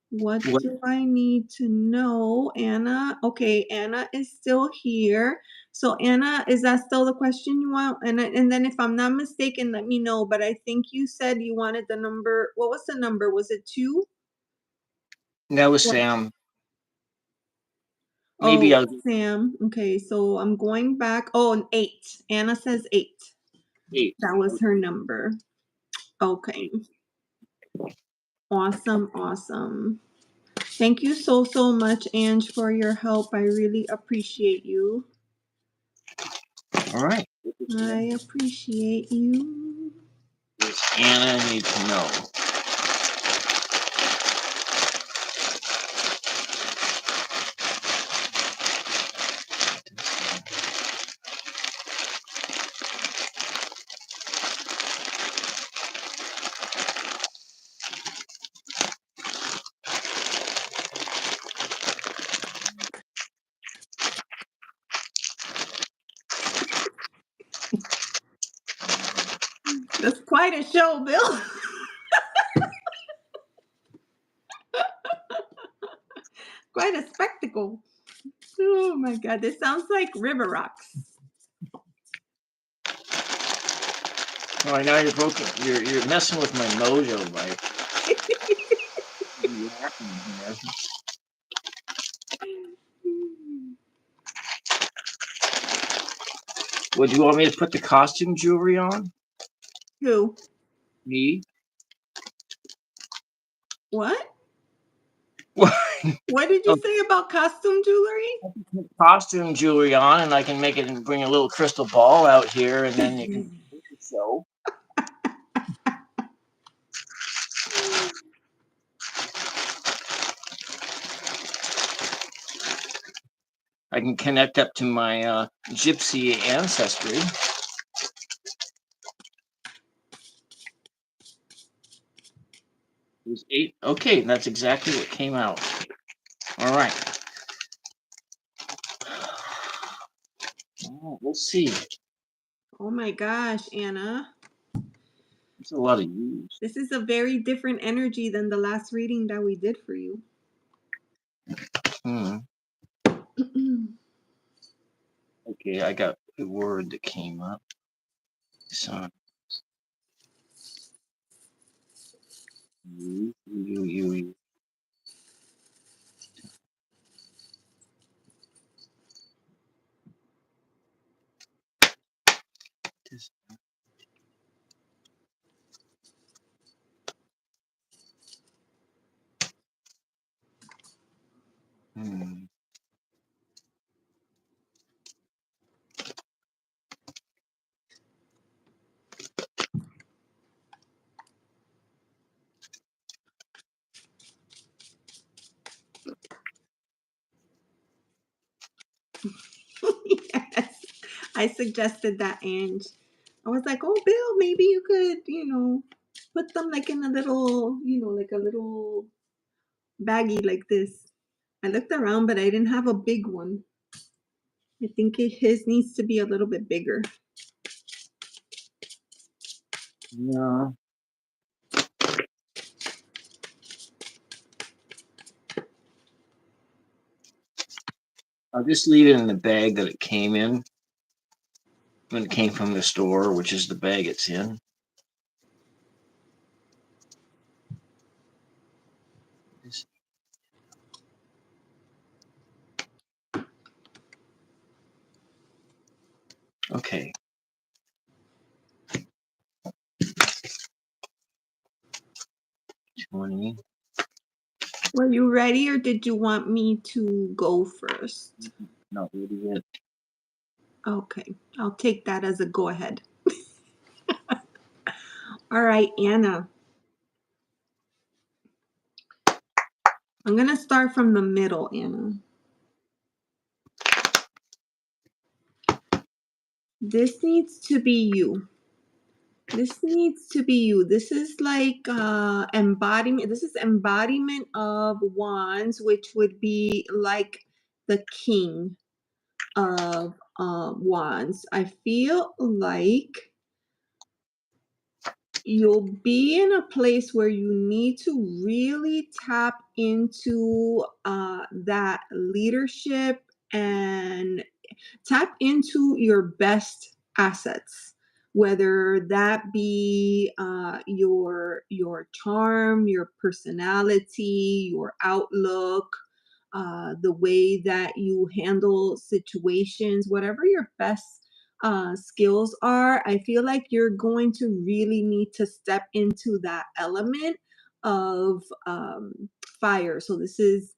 What do I need to know, Anna? Okay, Anna is still here. So Anna, is that still the question you want? And then if I'm not mistaken, let me know. But I think you said you wanted the number. What was the number? Was it 2? That was What? Sam. Maybe Oh, I'll Sam. Okay, so I'm going back. Oh, an 8. Anna says 8. eight. That was her number. Okay. Awesome, awesome. Thank you so much, Ange, for your help. I really appreciate you. All right. I appreciate you. Does Anna need to know? That's quite a show, Bill. Quite a spectacle. Oh my God, this sounds like River Rocks. All right, now you're broken. You're messing with my mojo, right? Would you want me to put the costume jewelry on? Who? Me? What? What? What did you say about costume jewelry? Costume jewelry on, and I can make it and bring a little crystal ball out here, and then you can show. I can connect up to my gypsy ancestry. It was 8. Okay, that's exactly what came out. All right. We'll see. Oh my gosh, Anna. It's a lot of use. This is a very different energy than the last reading that we did for you. Okay, I got the word that came up. So, you. Yes, I suggested that, Ange. I was like, oh, Bill, maybe you could, put them like in a little, like a little baggie like this. I looked around, but I didn't have a big one. I think his needs to be a little bit bigger. No. I'll just leave it in the bag that it came in when it came from the store, which is the bag it's in. Okay. $20. Were you ready, or did you want me to go first? Not ready yet. Okay, I'll take that as a go ahead. All right, Anna. I'm going to start from the middle, Anna. This needs to be you. This needs to be you. This is like embodiment. This is embodiment of wands, which would be like the king of wands. I feel like you'll be in a place where you need to really tap into that leadership and tap into your best assets, whether that be your charm, your personality, your outlook, the way that you handle situations, whatever your best skills are. I feel like you're going to really need to step into that element of fire. So this is,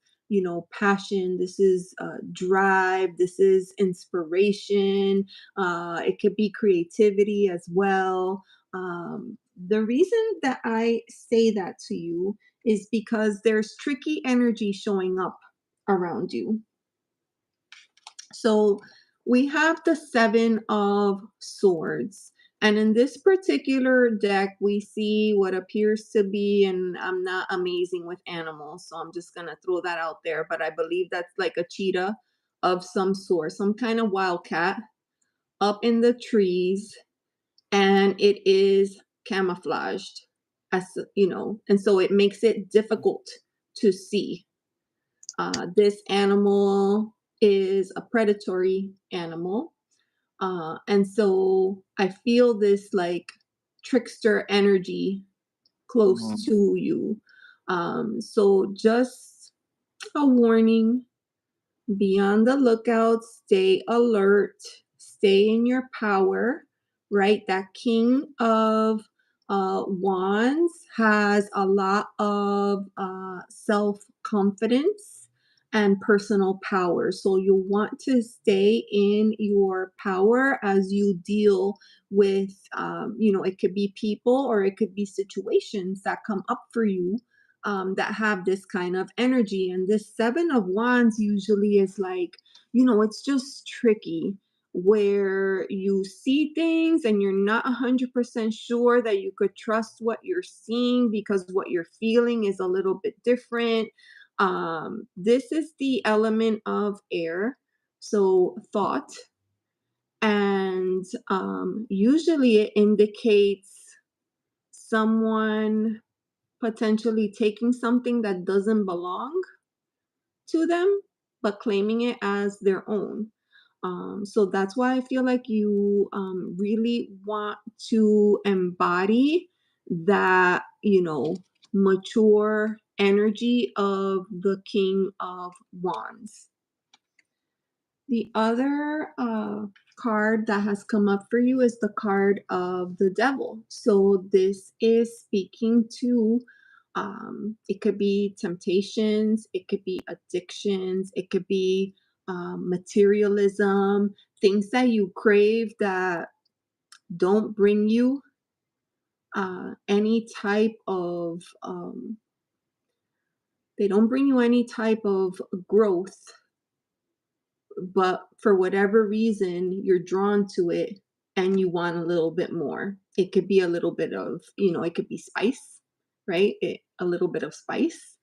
passion, this is drive, this is inspiration, it could be creativity as well. The reason that I say that to you is because there's tricky energy showing up around you. So we have the Seven of Swords. And in this particular deck, we see what appears to be, and I'm not amazing with animals, so I'm just going to throw that out there, but I believe that's like a cheetah of some sort, some kind of wildcat up in the trees, and it is camouflaged, and so it makes it difficult to see. This animal is a predatory animal. And so I feel this like trickster energy close to you. So just a warning, be on the lookout, stay alert, stay in your power, right? That King of Wands has a lot of self-confidence and personal power. So you want to stay in your power as you deal with, it could be people or it could be situations that come up for you that have this kind of energy. And this Seven of Wands usually is like, it's just tricky where you see things and you're not 100% sure that you could trust what you're seeing because what you're feeling is a little bit different. This is the element of air, so thought. And usually it indicates someone potentially taking something that doesn't belong to them, but claiming it as their own. So that's why I feel like you really want to embody that, mature energy of the King of Wands. The other card that has come up for you is the card of the Devil. So this is speaking to, it could be temptations, it could be addictions, it could be materialism, things that you crave that don't bring you any type of, they don't bring you any type of growth, but for whatever reason you're drawn to it and you want a little bit more. It could be a little bit of, it could be spice, right? A little bit of spice.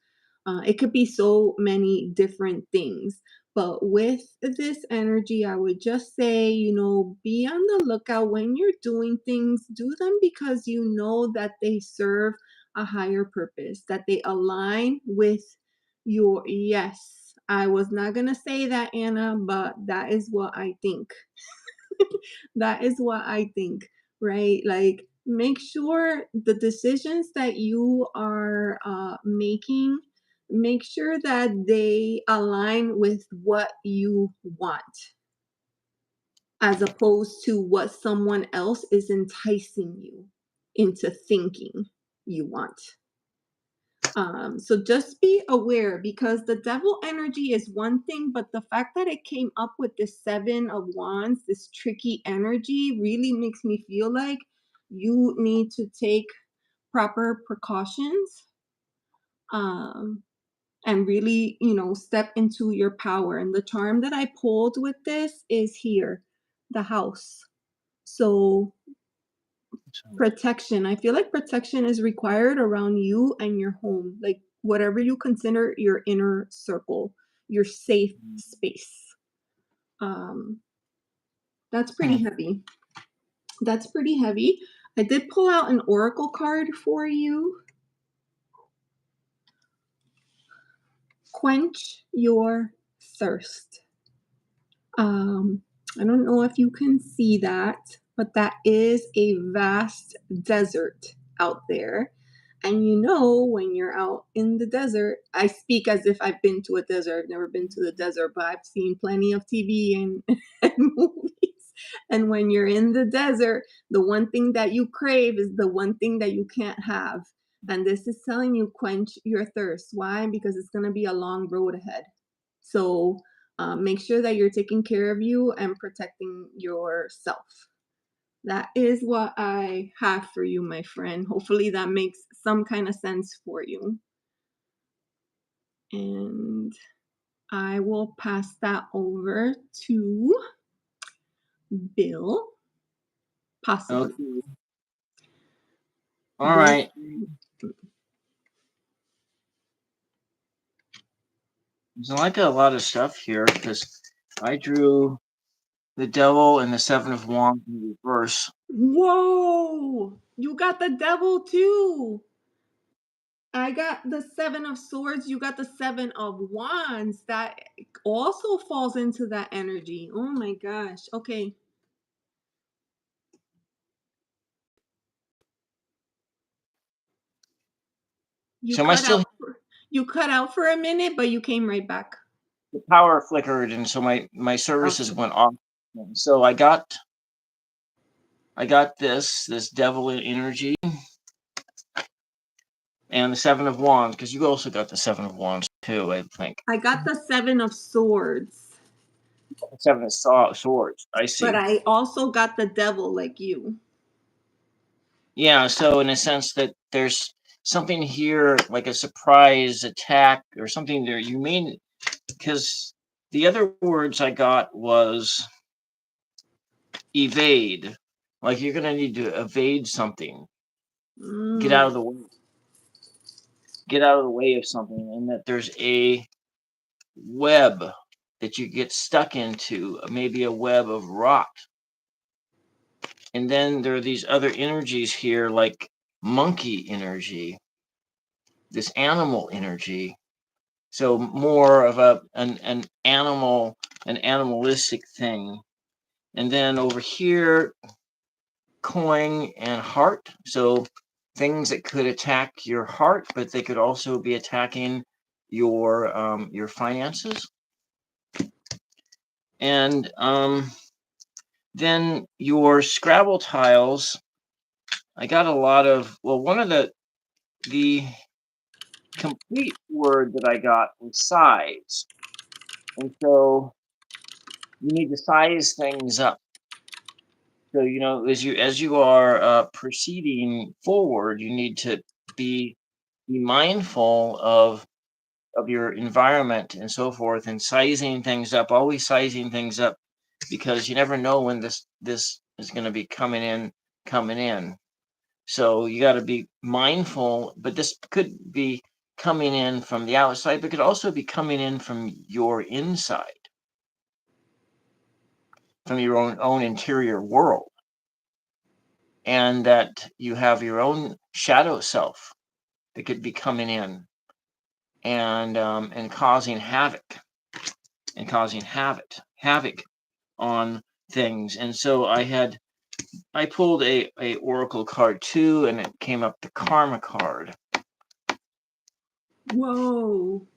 It could be so many different things. But with this energy, I would just say, be on the lookout when you're doing things. Do them because you know that they serve a higher purpose, that they align with your, yes, I was not going to say that, Anna, but that is what I think. That is what I think, right? Like, make sure the decisions that you are making, make sure that they align with what you want, as opposed to what someone else is enticing you into thinking you want. So just be aware, because the devil energy is one thing, but the fact that it came up with this Seven of Wands, this tricky energy, really makes me feel like you need to take proper precautions, um, and really, step into your power. And the charm that I pulled with this is here, the house. So protection. I feel like protection is required around you and your home, like whatever you consider your inner circle, your safe space. Um, that's pretty Hmm. heavy. That's pretty heavy. I did pull out an oracle card for you. Quench your thirst. Um, I don't know if you can see that, but that is a vast desert out there. And when you're out in the desert, I speak as if I've been to a desert. I've never been to the desert, but I've seen plenty of TV and movies. And when you're in the desert, the one thing that you crave is the one thing that you can't have. And this is telling you quench your thirst. Why? Because it's going to be a long road ahead. So make sure that you're taking care of you and protecting yourself. That is what I have for you, my friend. Hopefully that makes some kind of sense for you. And I will pass that over to Bill, possibly. Okay. All Bill. right. There's like a lot of stuff here because I drew the devil and the seven of wands in reverse. Whoa! You got the devil too. I got the seven of swords. You got the seven of wands. That also falls into that energy. Oh my gosh. Okay. You So am I cut still out for you cut out for a minute, but you came right back. the power flickered, and so my services Okay. went off. So I got this devil energy and the seven of wands because you also got the seven of wands too. I think I got the seven of swords, seven of swords. I but see. I also got the devil like you. Yeah. So in a sense that there's something here like a surprise attack or something there. You mean because the other words I got was evade. Like you're gonna need to evade something, get out of Mm. the way, get out of the way of something, and that there's a web that you get stuck into, maybe a web of rot. And then there are these other energies here, like monkey energy, this animal energy. So more of an animal, an animalistic thing. And then over here, coin and heart. So things that could attack your heart, but they could also be attacking your finances. And then your Scrabble tiles. I got a lot of one of the complete word that I got was size, and so you need to size things up. So as you are proceeding forward, you need to be mindful of your environment and so forth, and sizing things up. Always sizing things up because you never know when this is going to be coming in. So you got to be mindful. But this could be coming in from the outside, but could also be coming in from your inside, from your own interior world, and that you have your own shadow self that could be coming in and causing havoc havoc on things. And so I pulled a oracle card too, and it came up the karma card. Whoa.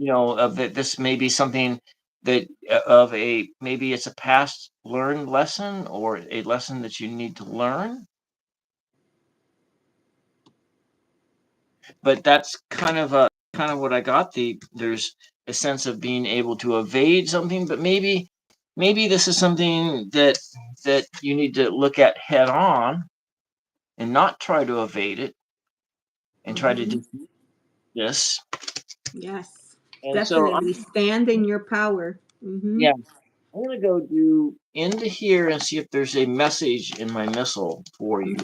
Of that this may be something that of a maybe it's a past learned lesson or a lesson that you need to learn. But that's kind of what I got. There's a sense of being able to evade something, but maybe this is something that you need to look at head on and not try to evade it and try to Mhm. do this. Yes, And so definitely stand in your power. Mhm. yeah, I'm gonna go do into here and see if there's a message in my missile for you.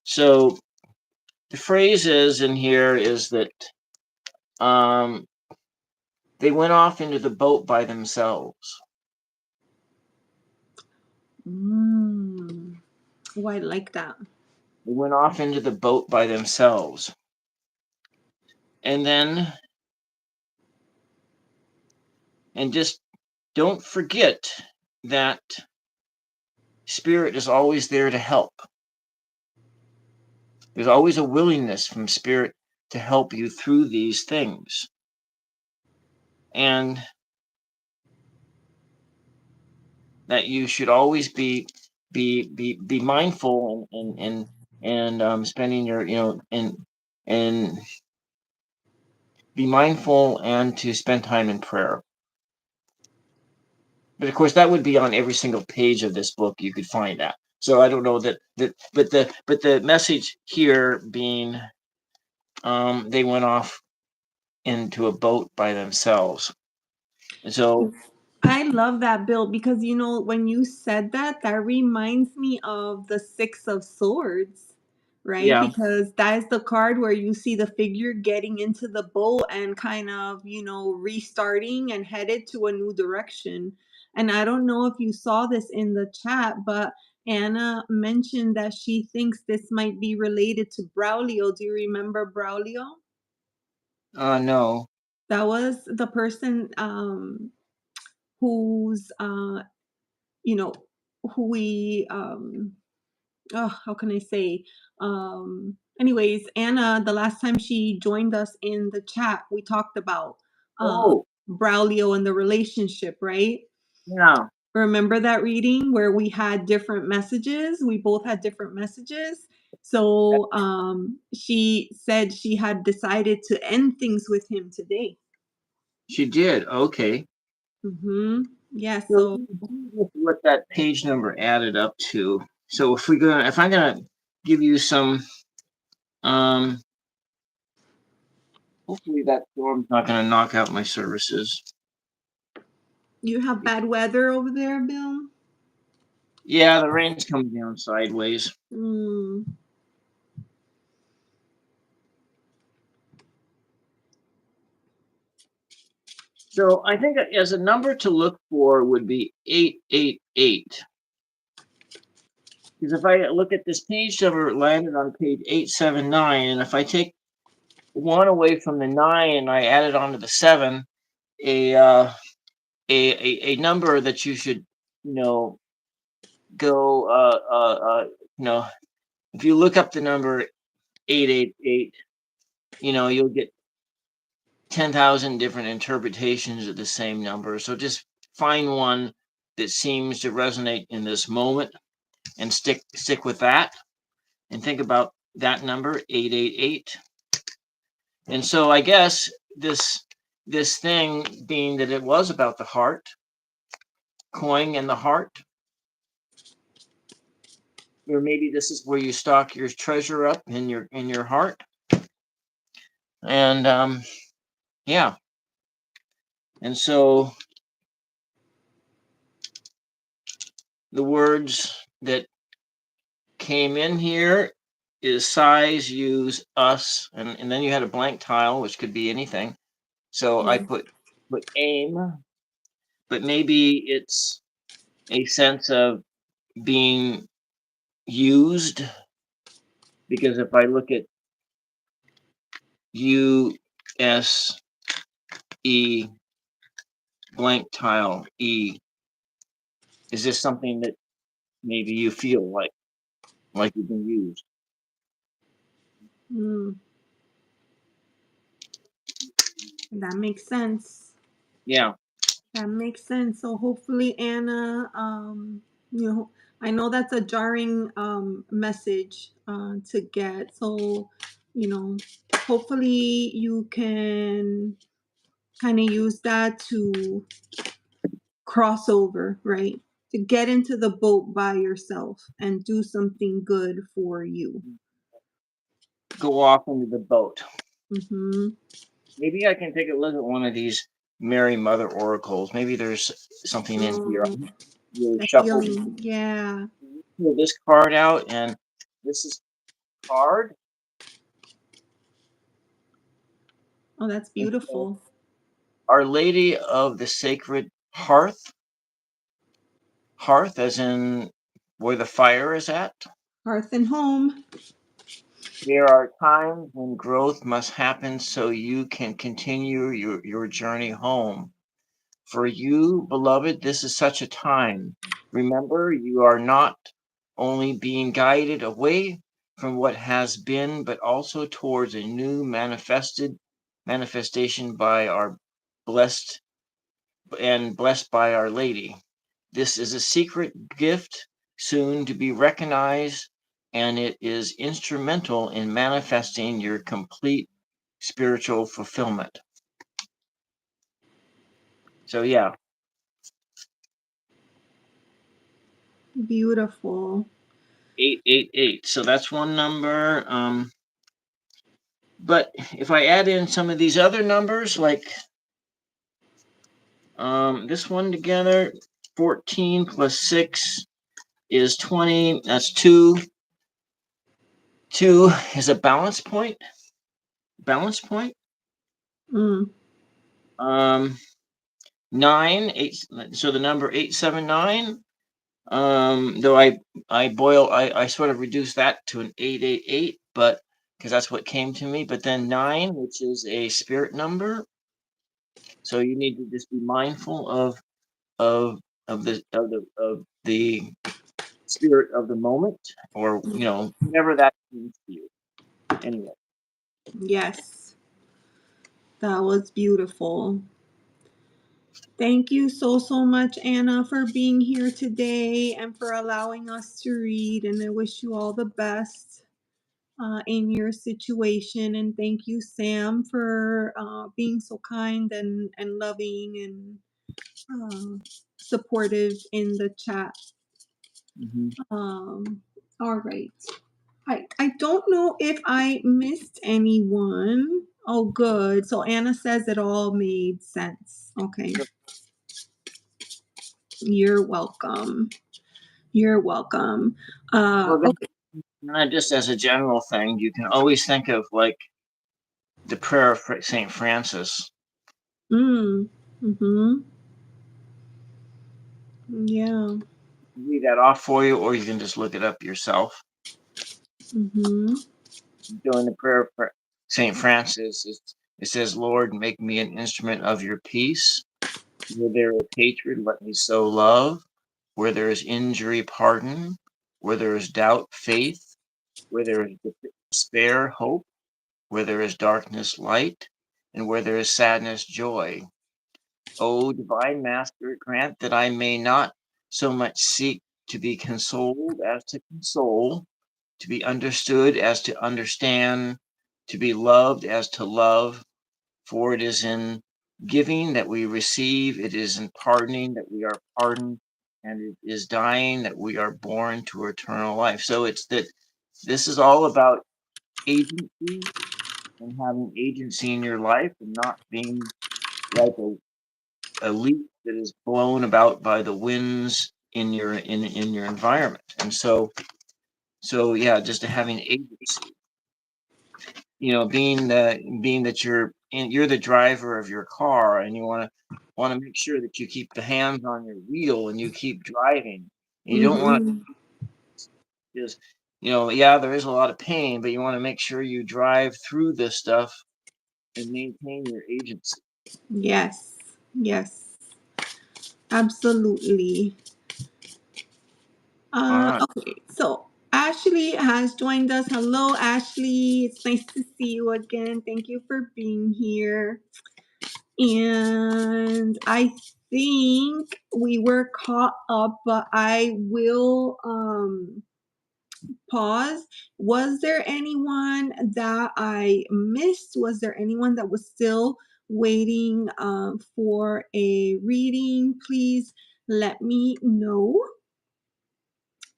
So the phrase is in here is that um, they went off into the boat by themselves. Mm. Oh, I like that. They went off into the boat by themselves. And then, and just don't forget that spirit is always there to help. There's always a willingness from spirit to help you through these things. And that you should always be mindful and spending your and be mindful and to spend time in prayer. But of course, that would be on every single page of this book. You could find that. So I don't know but the message here being they went off into a boat by themselves. And so I love that, Bill, because when you said that, that reminds me of the Six of Swords, right? yeah, Because that is the card where you see the figure getting into the boat and kind of, restarting and headed to a new direction. And I don't know if you saw this in the chat, but Anna mentioned that she thinks this might be related to Braulio. Do you remember Braulio? no, That was the person who's you know who we how can I say, anyways, Anna, the last time she joined us in the chat, we talked about oh Braulio and the relationship, right? yeah, Remember that reading where we had different messages? We both had different messages. So she said she had decided to end things with him today. she did. Okay. Mm-hmm. Yeah, So so what that page number added up to. So if I'm gonna give you some, um, hopefully that storm's not gonna knock out my services. you have bad weather over there, Bill? Yeah, the rain's coming down sideways. Mm. So I think as a number to look for would be 888. Because if I look at this page number, it landed on page 879, and if I take one away from the 9 and I add it onto the 7, a a number that you should you know go if you look up the number 888, you'll get 10,000 different interpretations of the same number. So just find one that seems to resonate in this moment and stick with that and think about that number 888. And so I guess this thing being that it was about the heart, coin and the heart, or maybe this is where you stock your treasure up in your heart. And yeah, and so the words that came in here is size, use, us, and then you had a blank tile, which could be anything. So I Yeah. put aim, but maybe it's a sense of being used, because if I look at U-S-E blank tile E, is this something that maybe you feel like you've been used? Mm, that makes sense. Yeah. That makes sense. So hopefully, Anna, you know, I know that's a jarring message to get. So, you know, hopefully you can kind of use that to cross over, right? To get into the boat by yourself and do something good for you. Go off into the boat. Mm-hmm. Maybe I can take a look at one of these Mary Mother oracles. Maybe there's something in here. You The shuffle healing. Yeah. this card out, and this is card. Oh, that's And so beautiful. Our Lady of the Sacred Hearth. Hearth, as in where the fire is at. Hearth and home. There are times when growth must happen so you can continue your journey home. For you, beloved, this is such a time. Remember, you are not only being guided away from what has been, but also towards a new manifestation by our blessed blessed by Our Lady. This is a secret gift soon to be recognized, and it is instrumental in manifesting your complete spiritual fulfillment. So, yeah, Beautiful. 888. So that's one number. But if I add in some of these other numbers, like this one together, 14 plus 6 is 20. That's 2. 2 is a balance point. Balance point. Mm. 9, 8. So the number 879. Though I sort of reduced that to an 888, but because that's what came to me. But then 9, which is a spirit number, so you need to just be mindful of the spirit of the moment, or whatever that means to you. Anyway, Yes, that was beautiful. Thank you so much, Anna, for being here today and for allowing us to read. And I wish you all the best in your situation. And thank you, Sam, for being so kind and loving and supportive in the chat. mhm. All right. I don't know if I missed anyone. Oh, good. So Anna says it all made sense. Okay. You're welcome. You're welcome. Well, then, Okay. just as a general thing, you can always think of like the prayer of Saint Francis. Mm. Mm-hmm. Yeah. Read that off for you, or you can just look it up yourself. Mm-hmm. Doing the prayer of Saint Francis, it says, "Lord, make me an instrument of your peace. Where there is hatred, let me sow love. Where there is injury, pardon. Where there is doubt, faith. Where there is despair, hope. Where there is darkness, light. And where there is sadness, joy. O divine Master, grant that I may not so much seek to be consoled as to console, to be understood as to understand, to be loved as to love. For it is in giving that we receive, it is in pardoning that we are pardoned, and it is dying that we are born to eternal life." So it's that this is all about agency, and having agency in your life, and not being like a leaf that is blown about by the winds in your environment. And so yeah, just having agency. Being that you're the driver of your car, and you want to make sure that you keep the hands on your wheel and you keep driving. And you don't want Mm-hmm. to just yeah, there is a lot of pain, but you want to make sure you drive through this stuff and maintain your agency. Yes. Yes. Absolutely. All right. Okay. So Ashley has joined us. Hello, Ashley. It's nice to see you again. Thank you for being here. And I think we were caught up, but I will pause. Was there anyone that I missed? Was there anyone that was still waiting for a reading? Please let me know.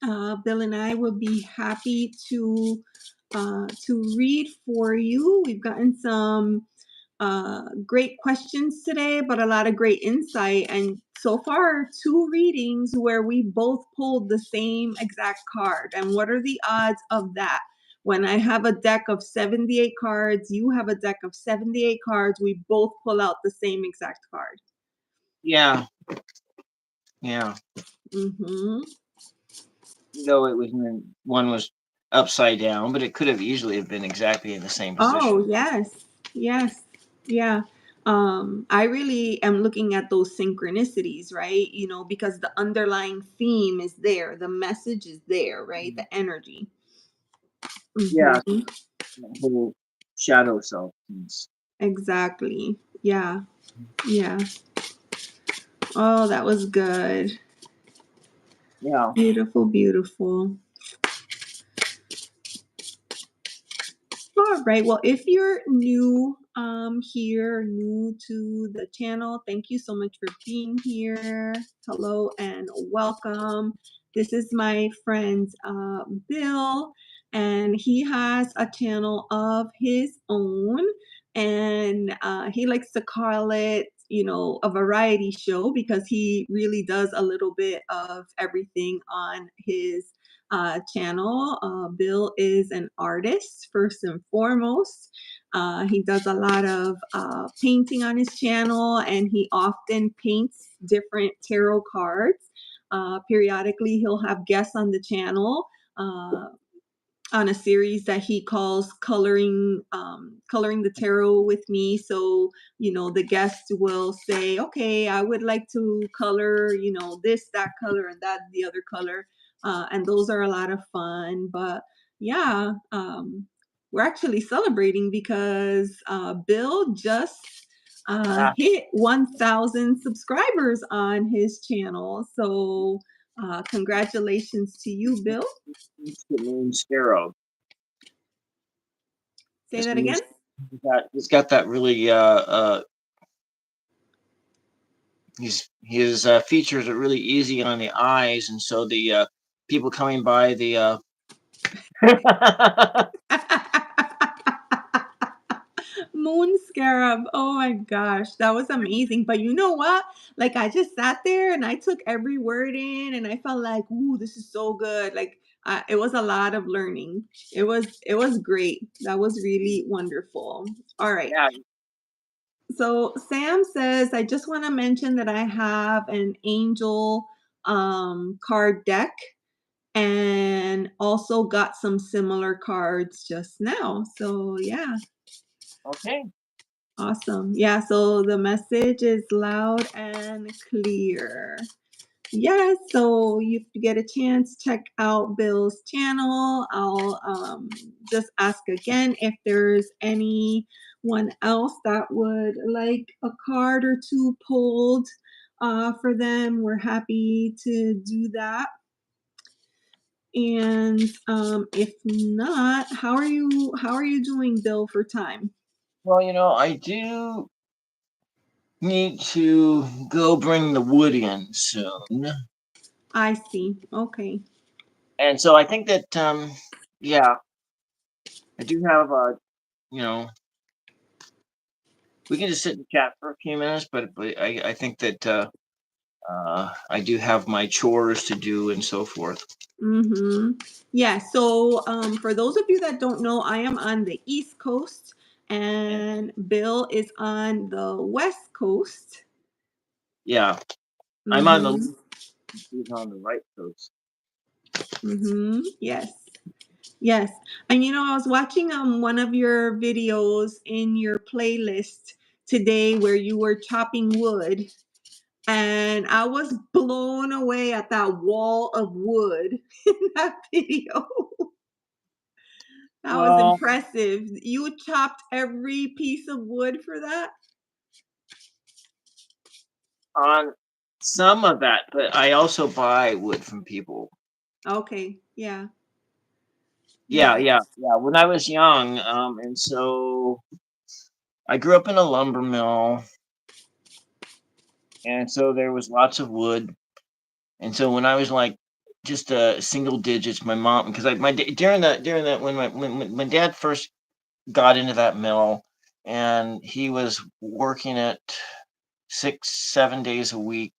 Bill and I will be happy to read for you. We've gotten some great questions today, but a lot of great insight. And so far, two readings where we both pulled the same exact card. And what are the odds of that? When I have a deck of 78 cards, you have a deck of 78 cards, we both pull out the same exact card. Yeah. Yeah. Mm-hmm. Though it was one was upside down, but it could have easily have been exactly in the same position. Oh, yes. Yes. Yeah. I really am looking at those synchronicities, right? Because the underlying theme is there, the message is there, right? The energy. Yeah. Mhm. The whole shadow self piece. Exactly. Yeah. Yeah. Oh, that was good. Yeah. Beautiful, beautiful. All right. Well, if you're new here, new to the channel, thank you so much for being here. Hello and welcome. This is my friend Bill, and he has a channel of his own, and he likes to call it, a variety show because he really does a little bit of everything on his channel. Bill is an artist, first and foremost. He does a lot of painting on his channel, and he often paints different tarot cards. Periodically, he'll have guests on the channel. On a series that he calls coloring the tarot with me. So the guest will say, okay, I would like to color this, that color, and that, the other color, and those are a lot of fun. But yeah, we're actually celebrating because Bill just hit 1,000 subscribers on his channel. So congratulations to you, Bill. It's the moon sparrow. Say that again. He's got that really his features are really easy on the eyes, and so the people coming by the Moon Scarab. Oh my gosh, that was amazing. But you know what? Like I just sat there and I took every word in, and I felt like, ooh, this is so good. Like it was a lot of learning. It was great. That was really wonderful. All right. yeah. So Sam says, I just want to mention that I have an angel card deck and also got some similar cards just now. So yeah. Okay. Awesome. Yeah, so the message is loud and clear. Yes, so if you get a chance, check out Bill's channel. I'll just ask again if there's anyone else that would like a card or two pulled for them. We're happy to do that. And if not, how are you doing, Bill, for time? Well, I do need to go bring the wood in soon. I see. Okay. And so I think that yeah, I do have we can just sit and chat for a few minutes, but I think that I do have my chores to do and so forth. Mm-hmm. Yeah. So, for those of you that don't know, I am on the East Coast, And and Bill is on the West Coast. yeah, I'm on the Mm-hmm. he's on the right coast. Mm-hmm. Yes. Yes. And I was watching one of your videos in your playlist today where you were chopping wood, and I was blown away at that wall of wood in that video. That was Well, impressive. You chopped every piece of wood for that? on some of that, but I also buy wood from people. Okay. Yeah. Yeah, yeah, Nice. yeah. When I was young, and so I grew up in a lumber mill, and so there was lots of wood. And so when I was like just single digits, my mom, because during that when my dad first got into that mill, and he was working it 6 7 days a week,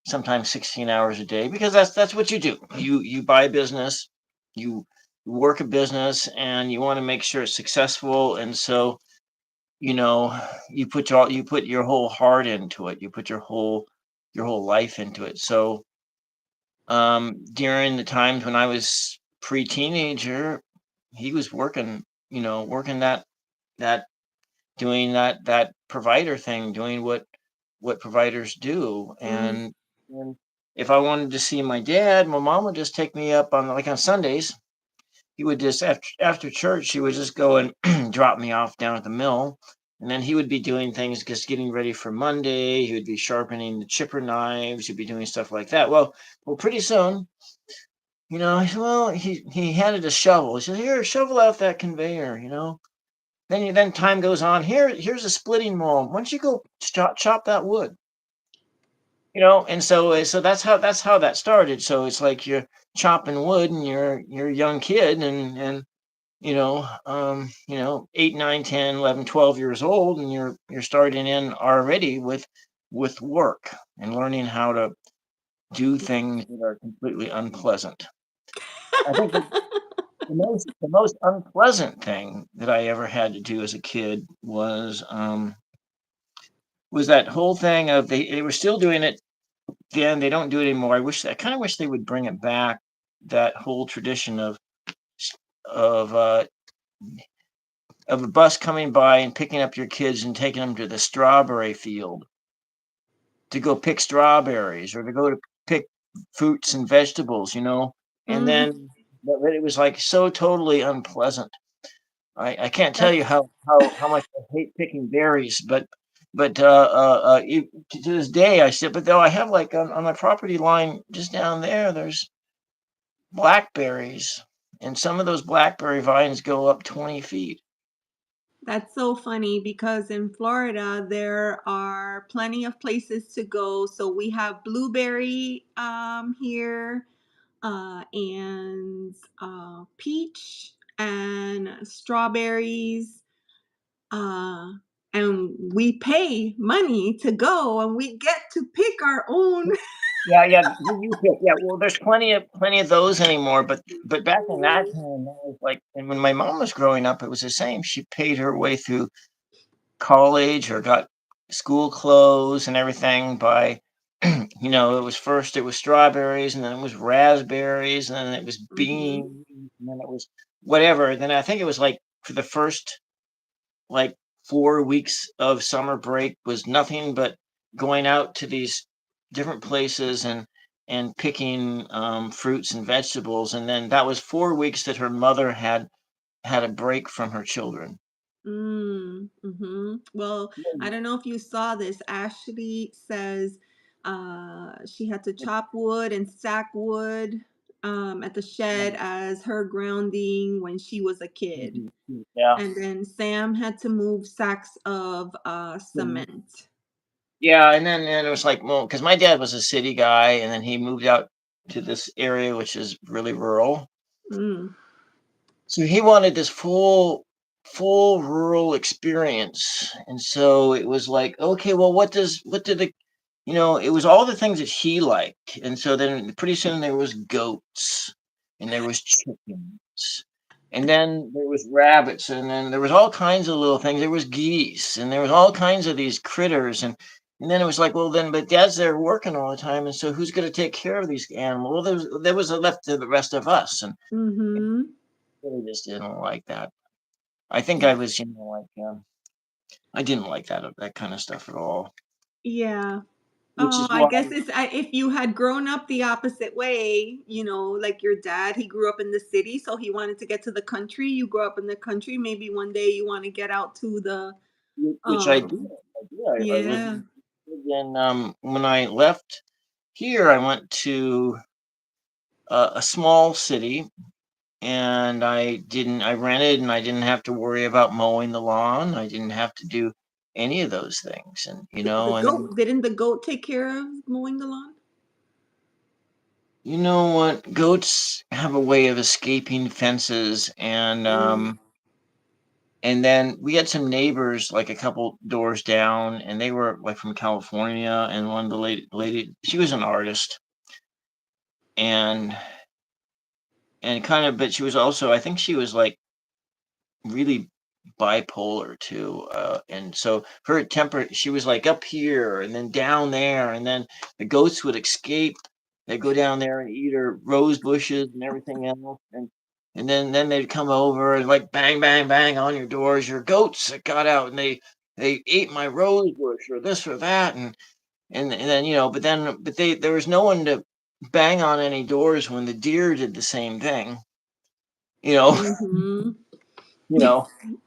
sometimes 16 hours a day, because that's what you do. You buy a business, you work a business, and you want to make sure it's successful. And so you know you put your whole heart into it, you put your whole life into it. So during the times when I was pre-teenager, he was working, working that doing that provider thing, doing what providers do. Mm. And if I wanted to see my dad, my mom would just take me up on, like, on Sundays. He would just, after church, he would just go and drop me off down at the mill. And then he would be doing things, just getting ready for Monday. He would be sharpening the chipper knives. He'd be doing stuff like that. Well, pretty soon, he handed a shovel. He said, "Here, shovel out that conveyor." Then time goes on. Here's a splitting maul. Why don't you go chop that wood? And so that's how that started. So it's like you're chopping wood, and you're a young kid, and 8, 9, 10, 11, 12 years old, and you're starting in already with work and learning how to do things that are completely unpleasant. I think the most unpleasant thing that I ever had to do as a kid was that whole thing of, they were still doing it then. They don't do it anymore. I kind of wish they would bring it back, that whole tradition of uh of a bus coming by and picking up your kids and taking them to the strawberry field to go pick strawberries, or to go to pick fruits and vegetables. And Mhm. then, but it was like so totally unpleasant. I can't tell you That's how much I hate picking berries, but to this day I said, but though I have, like, on my property line just down there, there's blackberries, and some of those blackberry vines go up 20 feet. that's so funny because in Florida there are plenty of places to go. So we have blueberry here, and peach and strawberries, uh, and we pay money to go and we get to pick our own. Yeah, yeah, you pick. Yeah, well, there's plenty of those anymore, but back in that time, that was like, and when my mom was growing up, it was the same. She paid her way through college, or got school clothes and everything by, it was strawberries, and then it was raspberries, and then it was Mhm. beans, and then it was whatever. And then I think it was like, for the first, like, 4 weeks of summer break, was nothing but going out to these different places, and picking fruits and vegetables. And then that was 4 weeks that her mother had a break from her children. Mm, mhm. Well, I don't know if you saw this. Ashley says she had to chop wood and stack wood at the shed as her grounding when she was a kid. Yeah. And then Sam had to move sacks of cement. Yeah, and it was like, well, because my dad was a city guy, and then he moved out to this area which is really rural. Mm, So he wanted this full rural experience. And so it was like, okay, well, what did the it was all the things that he liked. And so then pretty soon there was goats, and there was chickens, and then there was rabbits, and then there was all kinds of little things. There was geese, and there was all kinds of these critters. And then it was like, well, then, but dad's there working all the time, and so who's going to take care of these animals? Well, there was a left to the rest of us. And mm-hmm. I really just didn't like that. I think I was, like, I didn't like that kind of stuff at all, Yeah. which Oh, is I why. guess if you had grown up the opposite way, like your dad, he grew up in the city, so he wanted to get to the country. You grew up in the country. Maybe one day you want to get out to the, Which I did. um, I did. I lived yeah. then when I left here, I went to a small city, and I rented, and I didn't have to worry about mowing the lawn. I didn't have to do any of those things, and The and then goat didn't the goat take care of mowing the lawn? you know what? Goats have a way of escaping fences, Mm, and then we had some neighbors like a couple doors down, and they were like from California, and one of the lady, she was an artist, and kind of, but she was also, I think she was like really bipolar too, and so her temper, she was like up here and then down there, and then the goats would escape. They'd go down there and eat her rose bushes and everything else, and then they'd come over and like bang bang bang on your doors. Your goats that got out, and they ate my rose bush or this or that, and then but they, there was no one to bang on any doors when the deer did the same thing, you know. mhm. you know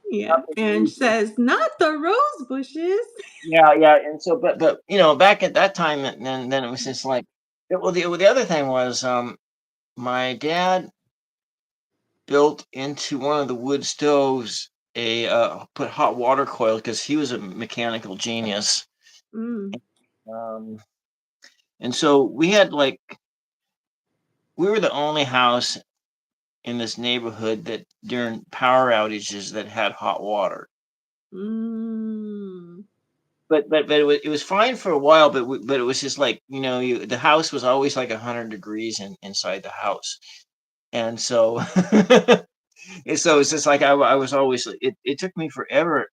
Yeah, and says, "Not the rose bushes." Yeah, yeah, and so, but back at that time, and then it was just like, well, the other thing was, my dad built into one of the wood stoves put hot water coil because he was a mechanical genius, Mm, um, and so we were the only house in this neighborhood that during power outages that had hot water. mm, But it was fine for a while, but it was just like, the house was always like 100 degrees inside the house, and so and so it's just like I was always, it took me forever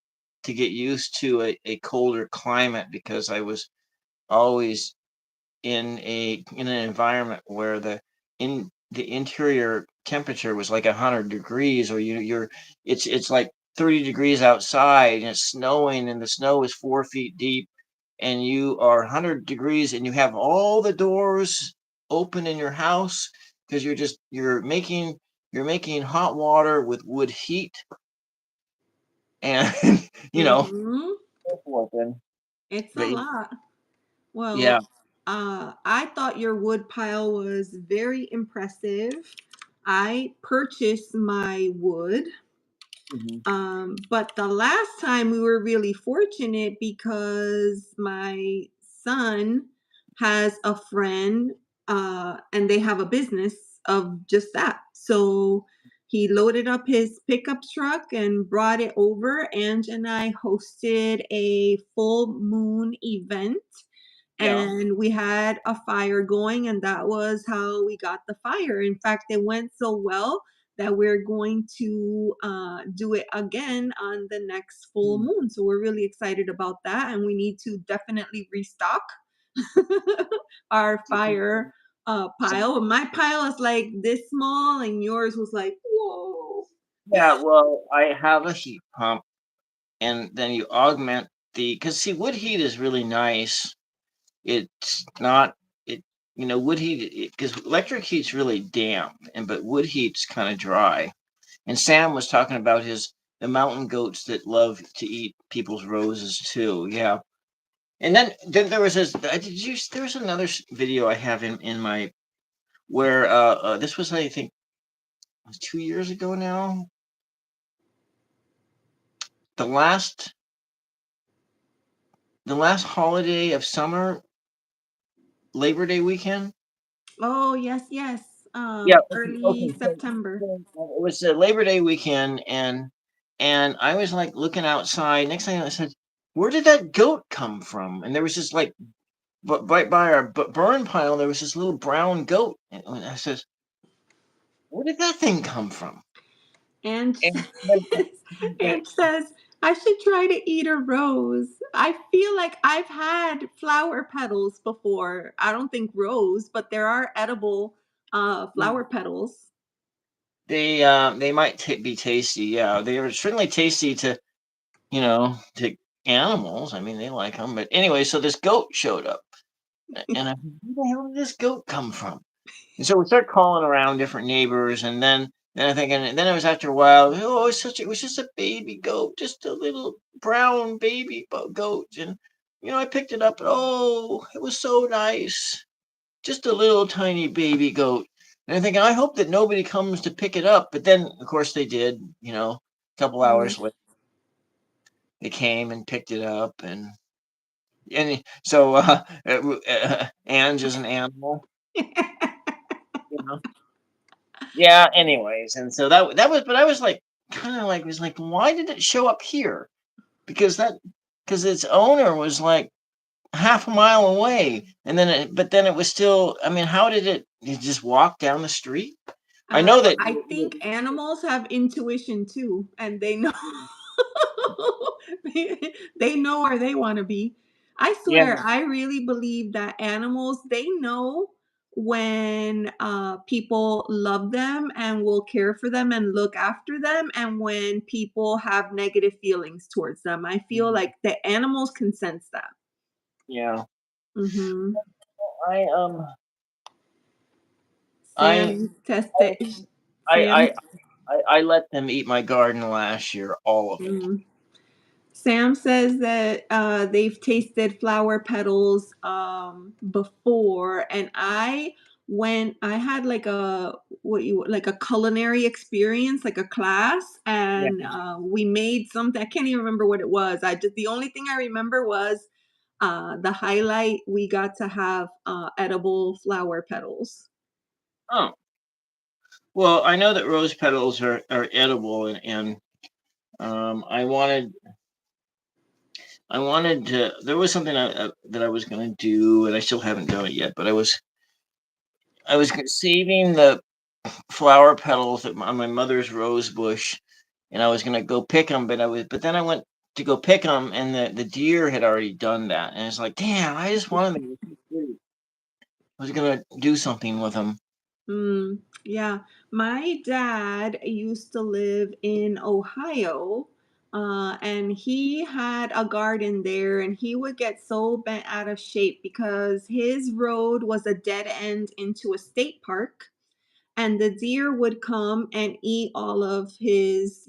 to get used to a colder climate because I was always in an environment where the interior temperature was like 100 degrees, or it's like 30 degrees outside and it's snowing and the snow is 4 feet deep, and you are 100 degrees and you have all the doors open in your house because you're making hot water with wood heat, and mhm. so forth. And It's a but lot. yeah. Well, I thought your wood pile was very impressive. I purchased my wood. Mhm. But the last time we were really fortunate because my son has a friend, and they have a business of just that. So he loaded up his pickup truck and brought it over. Ange and I hosted a full moon event, Yeah. and we had a fire going, and that was how we got the fire. In fact, it went so well that we're going to do it again on the next full Mhm. moon. So we're really excited about that, and we need to definitely restock our fire pile. My pile is like this small, and yours was like, whoa. Yeah, well, I have a heat pump, and then you augment because see, wood heat is really nice. It's not it wood heat, because electric heat's really damp, but wood heat's kind of dry. And Sam was talking about the mountain goats that love to eat people's roses too. Yeah. And then there was there was another video I have in my, where this was, I think, it was 2 years ago now. The last the last holiday of summer, Labor Day weekend. Oh, yes, yes. Yeah. Okay. Early Okay. So, September. it was Labor Day weekend, and I was like looking outside. Next thing I said, "Where did that goat come from?" And there was this like, but right by our burn pile, there was this little brown goat. And I says, "Where did that thing come from?" And And and says, "I should try to eat a rose." I feel like I've had flower petals before. I don't think rose, but there are edible flower petals. they might be tasty. Yeah, they are certainly tasty to animals. I mean, they like them. But anyway, so this goat showed up, and I said, "Where the hell did this goat come from?" And so we start calling around different neighbors, and then I think, and then it was after a while. Oh, it was just a baby goat, just a little brown baby goat, I picked it up. Oh, it was so nice. Just a little tiny baby goat. And I'm thinking, I hope that nobody comes to pick it up. But then, of course, they did. A couple Mm. hours later, they came and picked it up, and so Ange is an animal. You know? Yeah. Anyways, and so that was, but I was like, kind of like, why did it show up here? Because its owner was like half a mile away, and but then it was still. I mean, how did it just walk down the street? I know that. I think animals have intuition too, and they know they know where they want to be. I Yeah. swear, I really believe that animals they know when people love them and will care for them and look after them, and when people have negative feelings towards them. I feel like the animals can sense that. Yeah. Mm-hmm. I I Sam tested. I Sam. I I let them eat my garden last year, all of it. Mm. Sam says that they've tasted flower petals before, and I had like a like a culinary experience, like a class, Yeah. and we made something. I can't even remember what it was. I just the only thing I remember was the highlight. We got to have edible flower petals. Oh. Well, I know that rose petals are edible, and I wanted to. There was something that I was going to do, and I still haven't done it yet. But I was saving the flower petals on my mother's rose bush, and I was going to go pick them. But then I went to go pick them, and the deer had already done that, and it's like, damn, I just wanted them. I was going to do something with them. Yeah, my dad used to live in Ohio, and he had a garden there, and he would get so bent out of shape because his road was a dead end into a state park, and the deer would come and eat all of his,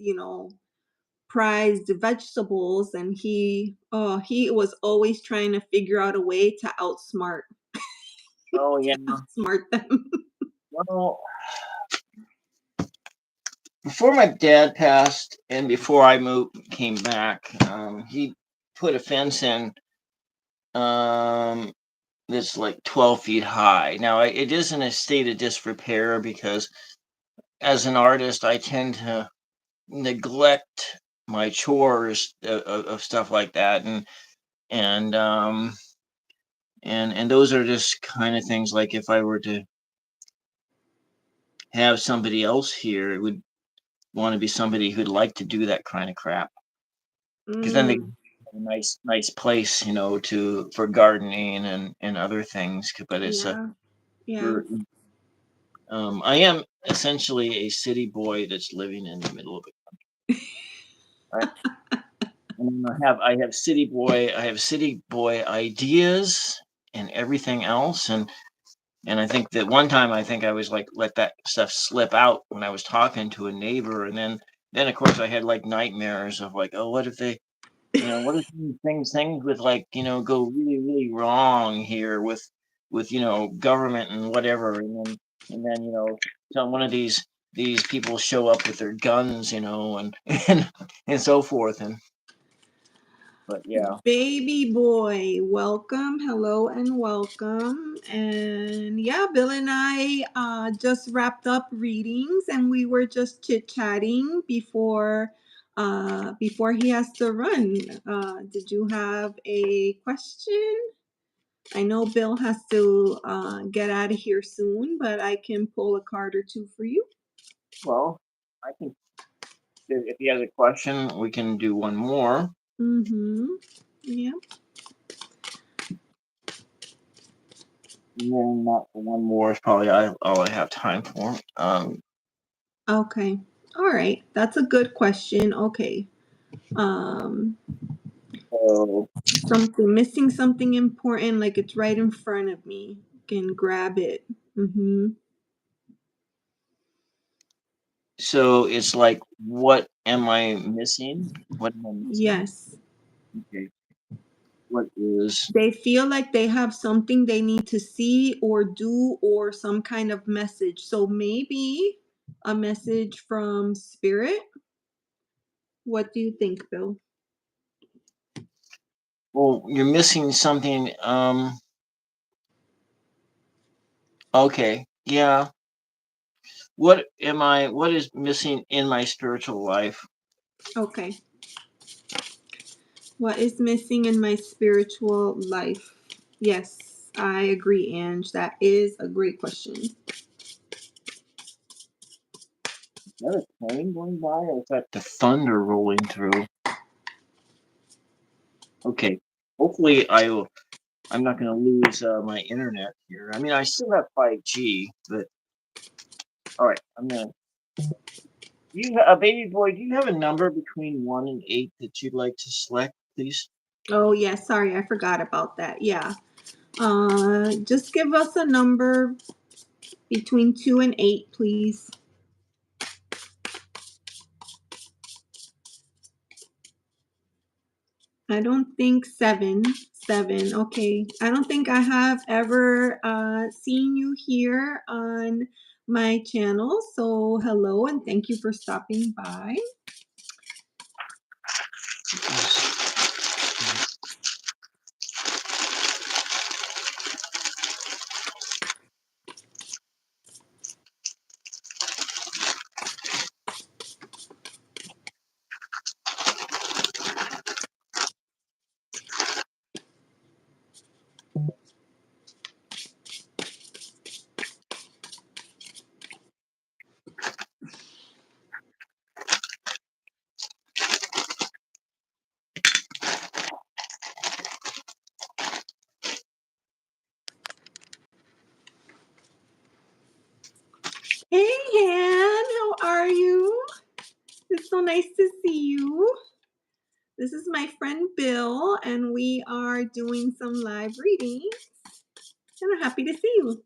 prized vegetables, and he was always trying to figure out a way to Oh yeah. outsmart them. Well, before my dad passed and before I came back, he put a fence in um, that's like 12 feet high. Now, it is in a state of disrepair because as an artist, I tend to neglect my chores of stuff like that. And, and those are just kind of things like if I were to have somebody else here, it would want to be somebody who'd like to do that kind of crap. Because then they Mm, have a nice place, to for gardening and other things. But it's a yeah, yeah. for I am essentially a city boy that's living in the middle of it. Right? And I have city boy ideas and everything else, and I think that one time I think I was like let that stuff slip out when I was talking to a neighbor, and then of course I had like nightmares of like, oh, what if they what if things would like, go really, really wrong here with government and whatever, and then some one of these people show up with their guns, and and so forth, but yeah. Baby boy, welcome, hello, and welcome. And yeah, Bill and I just wrapped up readings, and we were just chit chatting before he has to run. Did you have a question? I know Bill has to get out of here soon, but I can pull a card or two for you. Well, I think if he has a question, we can do one more. Mm-hmm. Yeah. And then not one more is probably all I have time for. Okay. All right. That's a good question. Okay. Um, So missing something important, like it's right in front of me. Can grab it. Mm-hmm. so it's like, what am I missing? What am I missing? Yes. Okay. What is? They feel like they have something they need to see or do or some kind of message. So maybe a message from spirit. What do you think, Bill? Well, you're missing something. Okay. Yeah. What is missing in my spiritual life? Okay. What is missing in my spiritual life? Yes, I agree, Ange. That is a great question. Is that a plane going by, or is that the thunder rolling through? Okay. Hopefully, I'm not going to lose my internet here. I mean, I still have 5G, but all right. I'm gonna. Baby boy, do you have a number between 1 and 8 that you'd like to select, please? Oh, yeah, sorry, I forgot about that. Yeah. Just give us a number between 2 and 8, please. I don't think 7. 7. Okay. I don't think I have ever seen you here on my channel. So hello and thank you for stopping by. Hey, Han, how are you? It's so nice to see you. This is my friend Bill, and we are doing some live readings. And I'm happy to see you.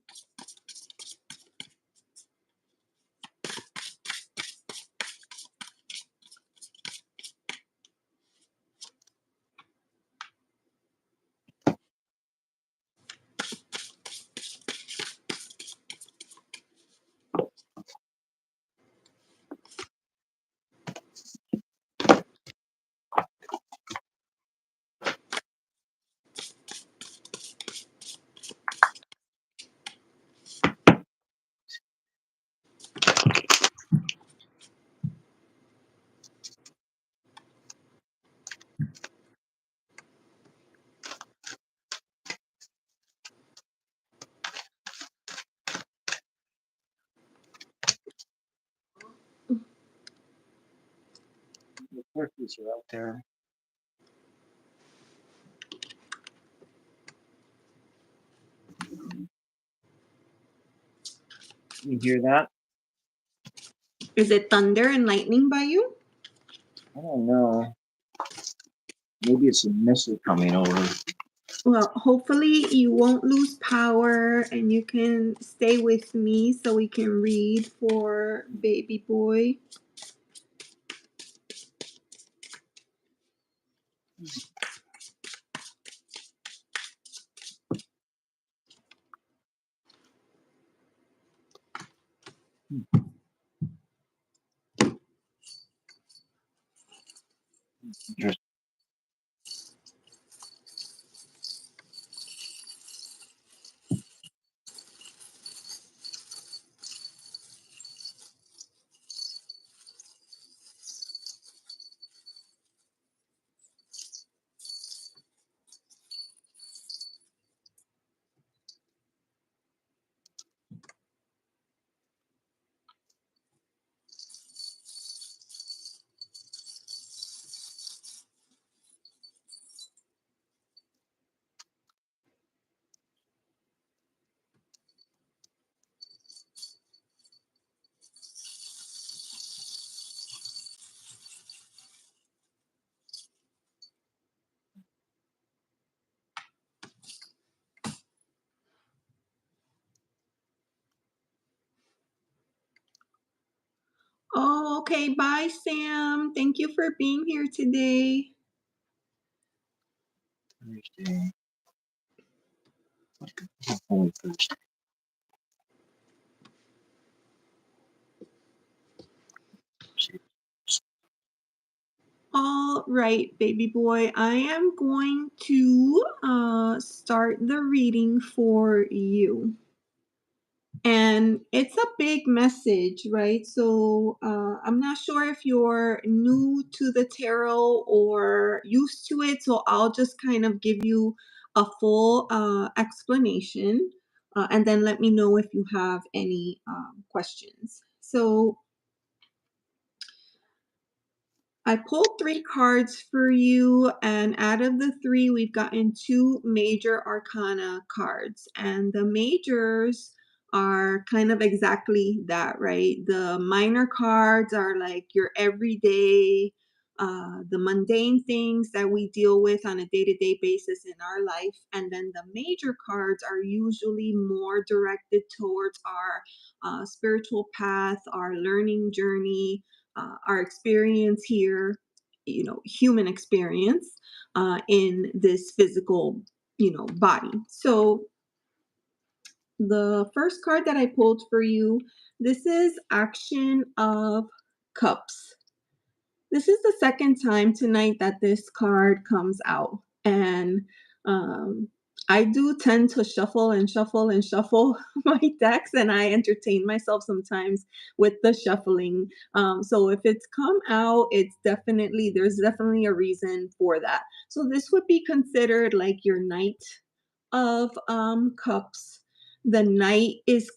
The turkeys are out there. You hear that? Is it thunder and lightning by you? I don't know. Maybe it's a missile coming over. Well, hopefully you won't lose power and you can stay with me so we can read for baby boy. Just Oh, okay. Bye, Sam. Thank you for being here today. Thursday. Holy Thursday. All right, baby boy, I am going to start the reading for you. And it's a big message, right? So I'm not sure if you're new to the tarot or used to it. So I'll just kind of give you a full explanation and then let me know if you have any questions. So I pulled 3 cards for you, and out of the 3, we've gotten 2 major arcana cards. And the majors are kind of exactly that, right? The minor cards are like your everyday, the mundane things that we deal with on a day-to-day basis in our life. And then the major cards are usually more directed towards our spiritual path, our learning journey, our experience here, human experience in this physical, body. So the first card that I pulled for you, this is Action of Cups. This is the second time tonight that this card comes out. And um, I do tend to shuffle and shuffle and shuffle my decks, and I entertain myself sometimes with the shuffling. So if it's come out, there's definitely a reason for that. So this would be considered like your Knight of Cups. The Knight is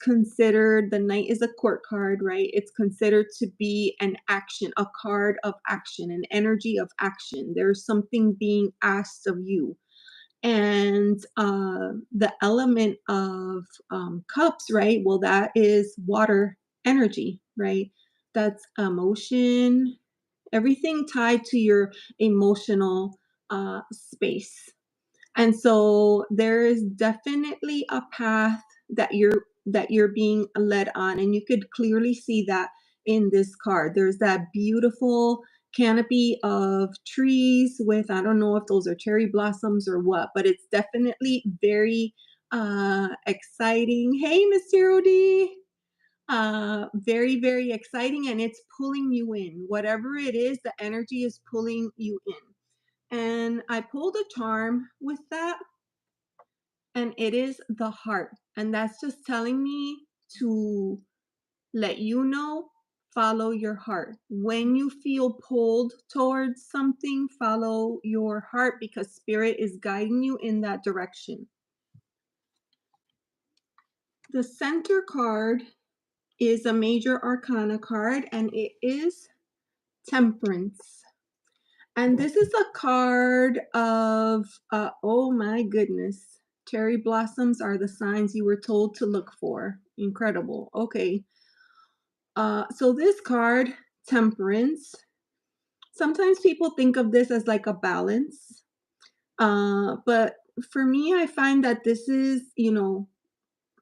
a court card, right? It's considered to be an action, a card of action, an energy of action. There's something being asked of you. And the element of cups, right? Well, that is water energy, right? That's emotion, everything tied to your emotional space. And so there is definitely a path that you're being led on, and you could clearly see that in this card. There's that beautiful canopy of trees with, I don't know if those are cherry blossoms or what, but it's definitely very exciting. Hey, Mr. OD. Very, very exciting, and it's pulling you in. Whatever it is, the energy is pulling you in. And I pulled a charm with that, and it is the heart. And that's just telling me to let you know, follow your heart. When you feel pulled towards something, follow your heart because spirit is guiding you in that direction. The center card is a major arcana card, and it is Temperance. And this is a card of, oh my goodness, cherry blossoms are the signs you were told to look for. Incredible. Okay. So this card, Temperance, sometimes people think of this as like a balance. But for me, I find that this is,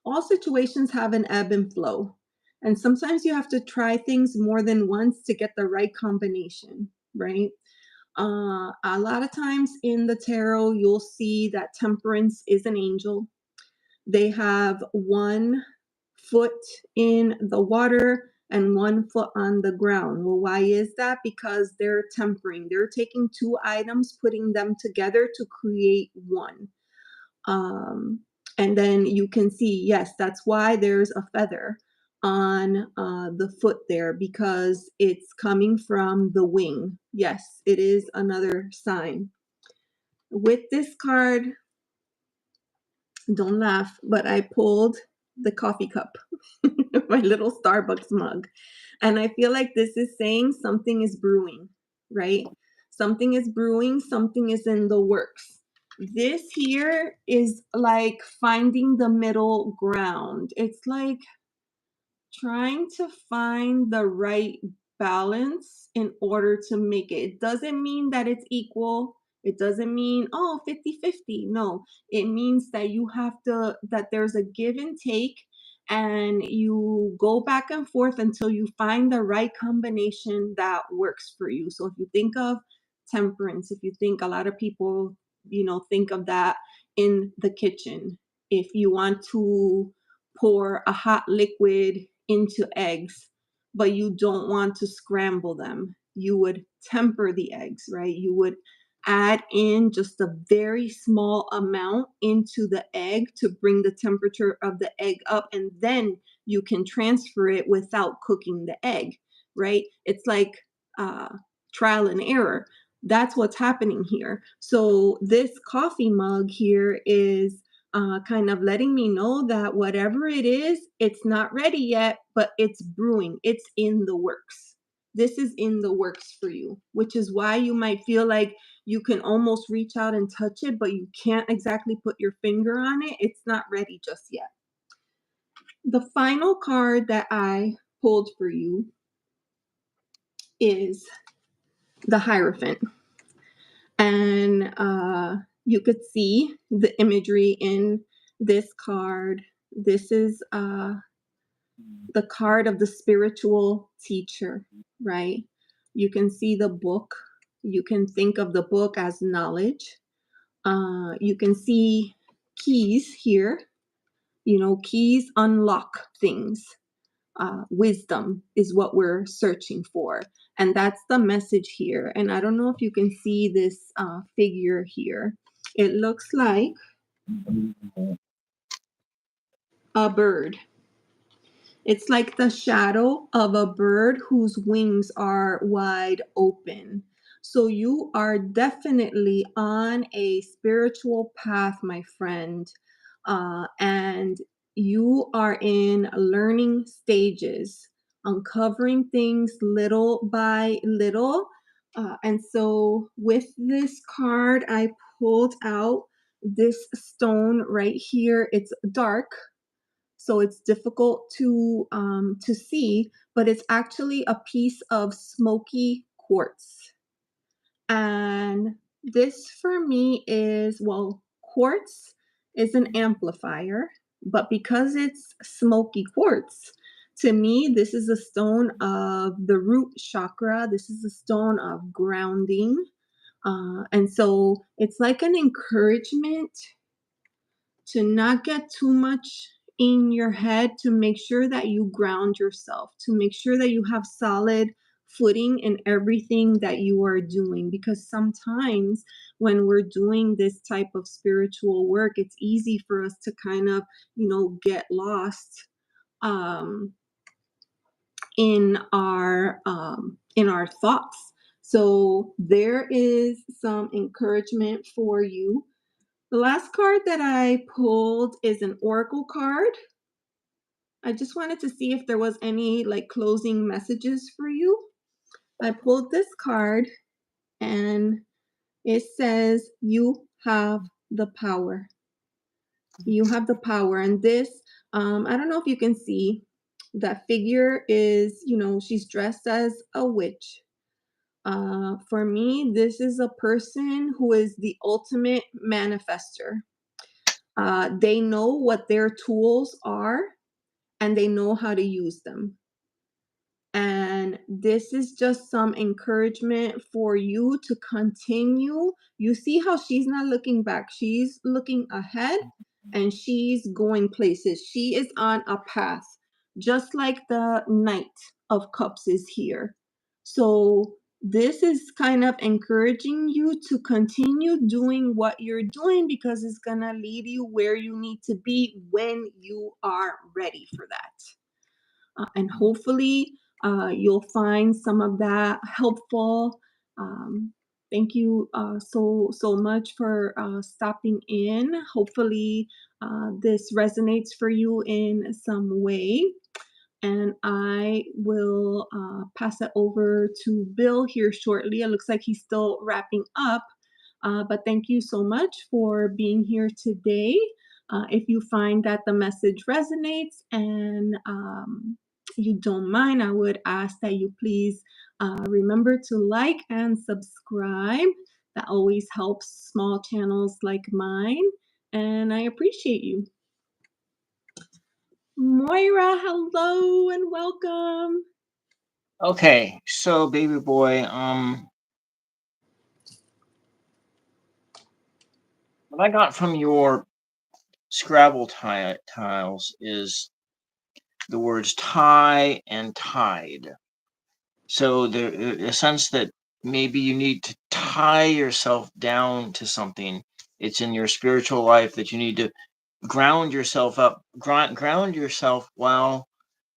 all situations have an ebb and flow. And sometimes you have to try things more than once to get the right combination, right? A lot of times in the tarot, you'll see that Temperance is an angel. They have one foot in the water and one foot on the ground. Well, why is that? Because they're tempering. They're taking two items, putting them together to create one. Um, and then you can see, yes, that's why there's a feather on the foot there because it's coming from the wing. Yes, it is another sign. With this card, don't laugh, but I pulled the coffee cup, my little Starbucks mug. And I feel like this is saying something is brewing, right? Something is brewing, something is in the works. This here is like finding the middle ground. It's like trying to find the right balance in order to make it. It doesn't mean that it's equal. It doesn't mean, oh, 50-50. No, it means that that there's a give and take and you go back and forth until you find the right combination that works for you. So if you think of temperance, if you think a lot of people think of that in the kitchen. If you want to pour a hot liquid into eggs, but you don't want to scramble them, you would temper the eggs, right? You would add in just a very small amount into the egg to bring the temperature of the egg up, and then you can transfer it without cooking the egg, right? It's like uh, trial and error. That's what's happening here. So this coffee mug here is kind of letting me know that whatever it is, it's not ready yet, but it's brewing. It's in the works. This is in the works for you, which is why you might feel like you can almost reach out and touch it, but you can't exactly put your finger on it. It's not ready just yet. The final card that I pulled for you is the Hierophant. And you could see the imagery in this card. This is the card of the spiritual teacher, right? You can see the book. You can think of the book as knowledge. You can see keys here. Keys unlock things. Wisdom is what we're searching for. And that's the message here. And I don't know if you can see this figure here. It looks like a bird. It's like the shadow of a bird whose wings are wide open. So you are definitely on a spiritual path, my friend. And you are in learning stages, uncovering things little by little. And so with this card, I pulled out this stone right here. It's dark, so it's difficult to see, but it's actually a piece of smoky quartz. And this for me is, well, quartz is an amplifier, but because it's smoky quartz, to me, this is a stone of the root chakra. This is a stone of grounding. And so it's like an encouragement to not get too much in your head, to make sure that you ground yourself, to make sure that you have solid footing in everything that you are doing. Because sometimes when we're doing this type of spiritual work, it's easy for us to kind of, get lost um, in our thoughts. So there is some encouragement for you. The last card that I pulled is an oracle card. I just wanted to see if there was any like closing messages for you. I pulled this card and it says, you have the power. You have the power. And this, I don't know if you can see, that figure is, she's dressed as a witch. For me, this is a person who is the ultimate manifester. They know what their tools are and they know how to use them. And this is just some encouragement for you to continue. You see how she's not looking back, she's looking ahead and she's going places. She is on a path, just like the Knight of Cups is here. So this is kind of encouraging you to continue doing what you're doing because it's going to lead you where you need to be when you are ready for that. And hopefully you'll find some of that helpful. Thank you so much for stopping in. Hopefully this resonates for you in some way. And I will pass it over to Bill here shortly. It looks like he's still wrapping up. But thank you so much for being here today. If you find that the message resonates and you don't mind, I would ask that you please remember to like and subscribe. That always helps small channels like mine. And I appreciate you. Moira, hello and welcome. Okay, so baby boy, what I got from your Scrabble tiles is the words tie and tide. So there a sense that maybe you need to tie yourself down to something. It's in your spiritual life that you need to ground yourself up, ground yourself while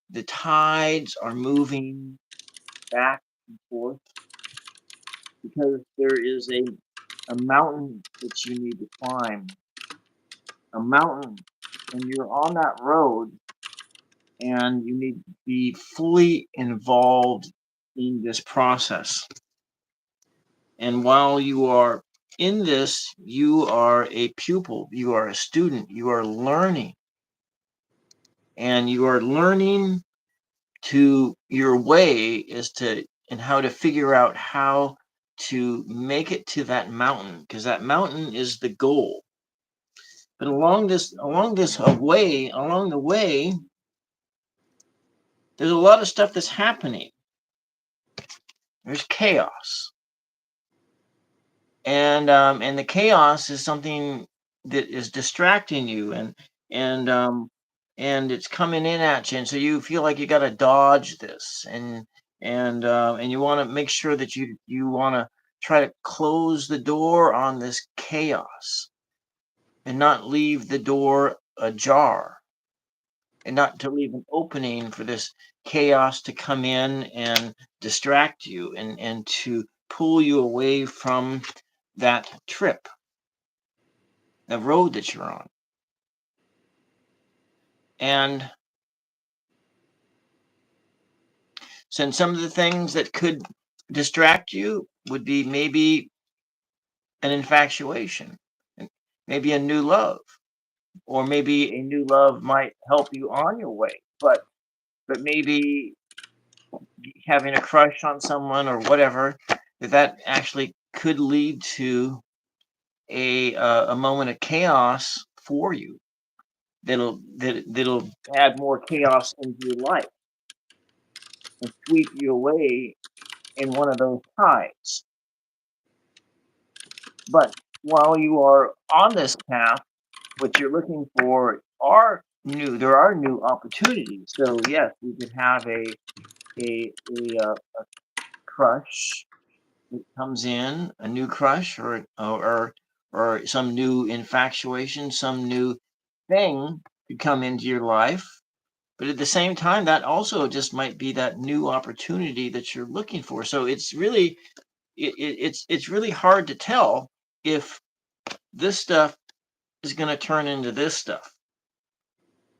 the tides are moving back and forth, because there is a mountain that you need to climb, a mountain, and you're on that road, and you need to be fully involved in this process. And while you are in this, you are a pupil, you are a student, you are learning, and you are learning to your way is to and how to figure out how to make it to that mountain, because that mountain is the goal. But along the way, there's a lot of stuff that's happening. There's chaos, and the chaos is something that is distracting you, and it's coming in at you, and so you feel like you got to dodge this, and you want to make sure that you want to try to close the door on this chaos and not leave the door ajar, and not to leave an opening for this chaos to come in and distract you, and to pull you away from that trip, the road that you're on. And since some of the things that could distract you would be maybe an infatuation, and maybe a new love, or maybe a new love might help you on your way, but maybe having a crush on someone or whatever, that actually could lead to a moment of chaos for you, that'll add more chaos into your life and sweep you away in one of those tides. But while you are on this path, what you're looking for are there are new opportunities. So yes, you could have a crush that comes in, a new crush, or some new infatuation, some new thing could come into your life. But at the same time, that also just might be that new opportunity that you're looking for. So it's really hard to tell if this stuff is going to turn into this stuff.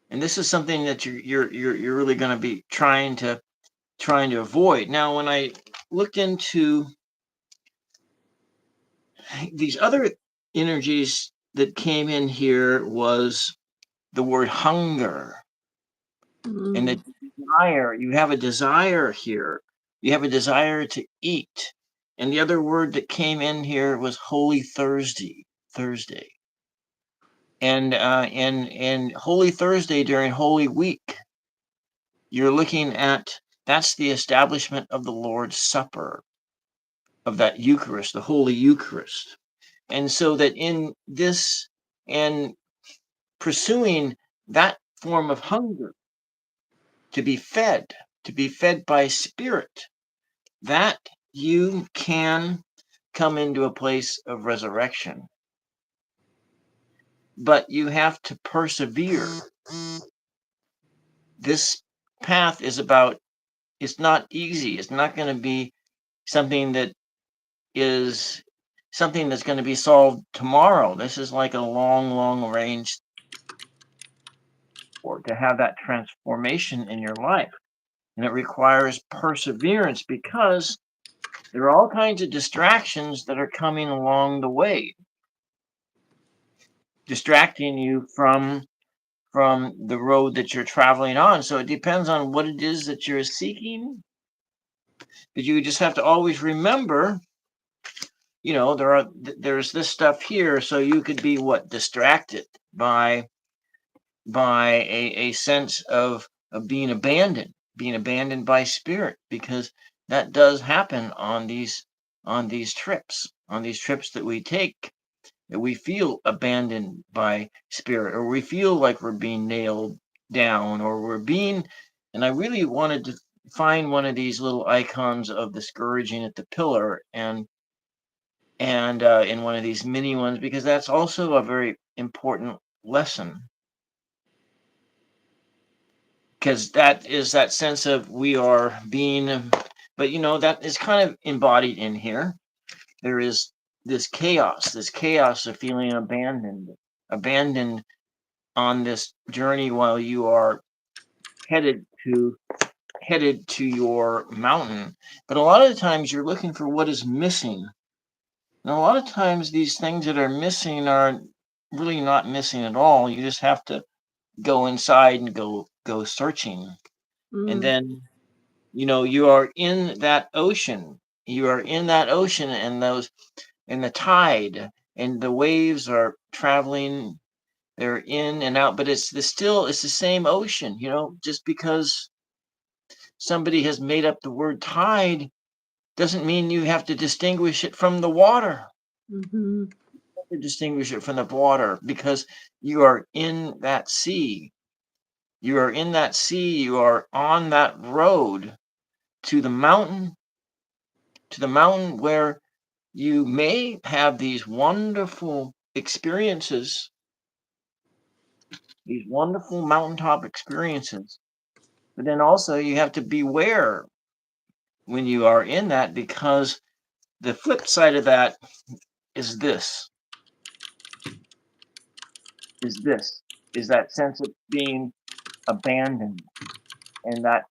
And this is something that you're really going to be trying to avoid. Now, when I looked into these other energies that came in here, was the word hunger, and the desire. You have a desire here. You have a desire to eat. And the other word that came in here was Holy Thursday. Thursday. And Holy Thursday during Holy Week, you're looking at, that's the establishment of the Lord's Supper, of that Eucharist, the Holy Eucharist. And so that in this, and pursuing that form of hunger, to be fed by spirit, that you can come into a place of resurrection. But you have to persevere. This path is about, it's not easy. It's not going to be something that is something that's going to be solved tomorrow. This is like a long range, or to have that transformation in your life. And it requires perseverance, because there are all kinds of distractions that are coming along the way, distracting you from the road that you're traveling on. So it depends on what it is that you're seeking. But you just have to always remember, there's this stuff here, so you could be distracted by a sense of being abandoned by spirit, because that does happen on these trips that we take. that we feel abandoned by spirit, or we feel like we're being nailed down, or we're being, and I really wanted to find one of these little icons of the scourging at the pillar, and in one of these mini ones, because that's also a very important lesson, because that is that sense of we are being, but that is kind of embodied in here. There is this chaos of feeling abandoned on this journey while you are headed to your mountain. But a lot of the times you're looking for what is missing, and a lot of times these things that are missing are really not missing at all. You just have to go inside and go searching, and Mm. then you are in that ocean. You are in that ocean, and the tide and the waves are traveling. They're in and out, but it's the same ocean. Just because somebody has made up the word tide doesn't mean you have to distinguish it from the water. Mm-hmm. You have to distinguish it from the water, because you are in that sea. You are in that sea. You are on that road to the mountain, where you may have these wonderful experiences, these wonderful mountaintop experiences. But then also you have to beware when you are in that, because the flip side of that is this is that sense of being abandoned, and that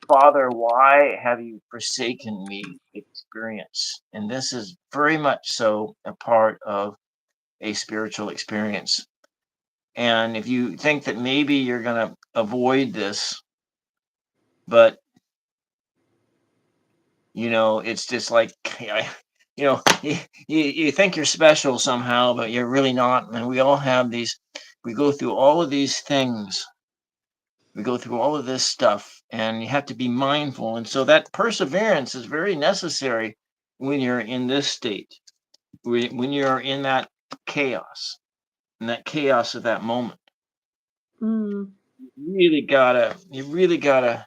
Father, why have you forsaken me experience. And this is very much so a part of a spiritual experience. And if you think that maybe you're going to avoid this, but it's just like, you think you're special somehow, but you're really not. And we all have these, we go through all of these things, we go through all of this stuff, and you have to be mindful. And so that perseverance is very necessary when you're in this state, when you're in that chaos, of that moment. Mm. You really gotta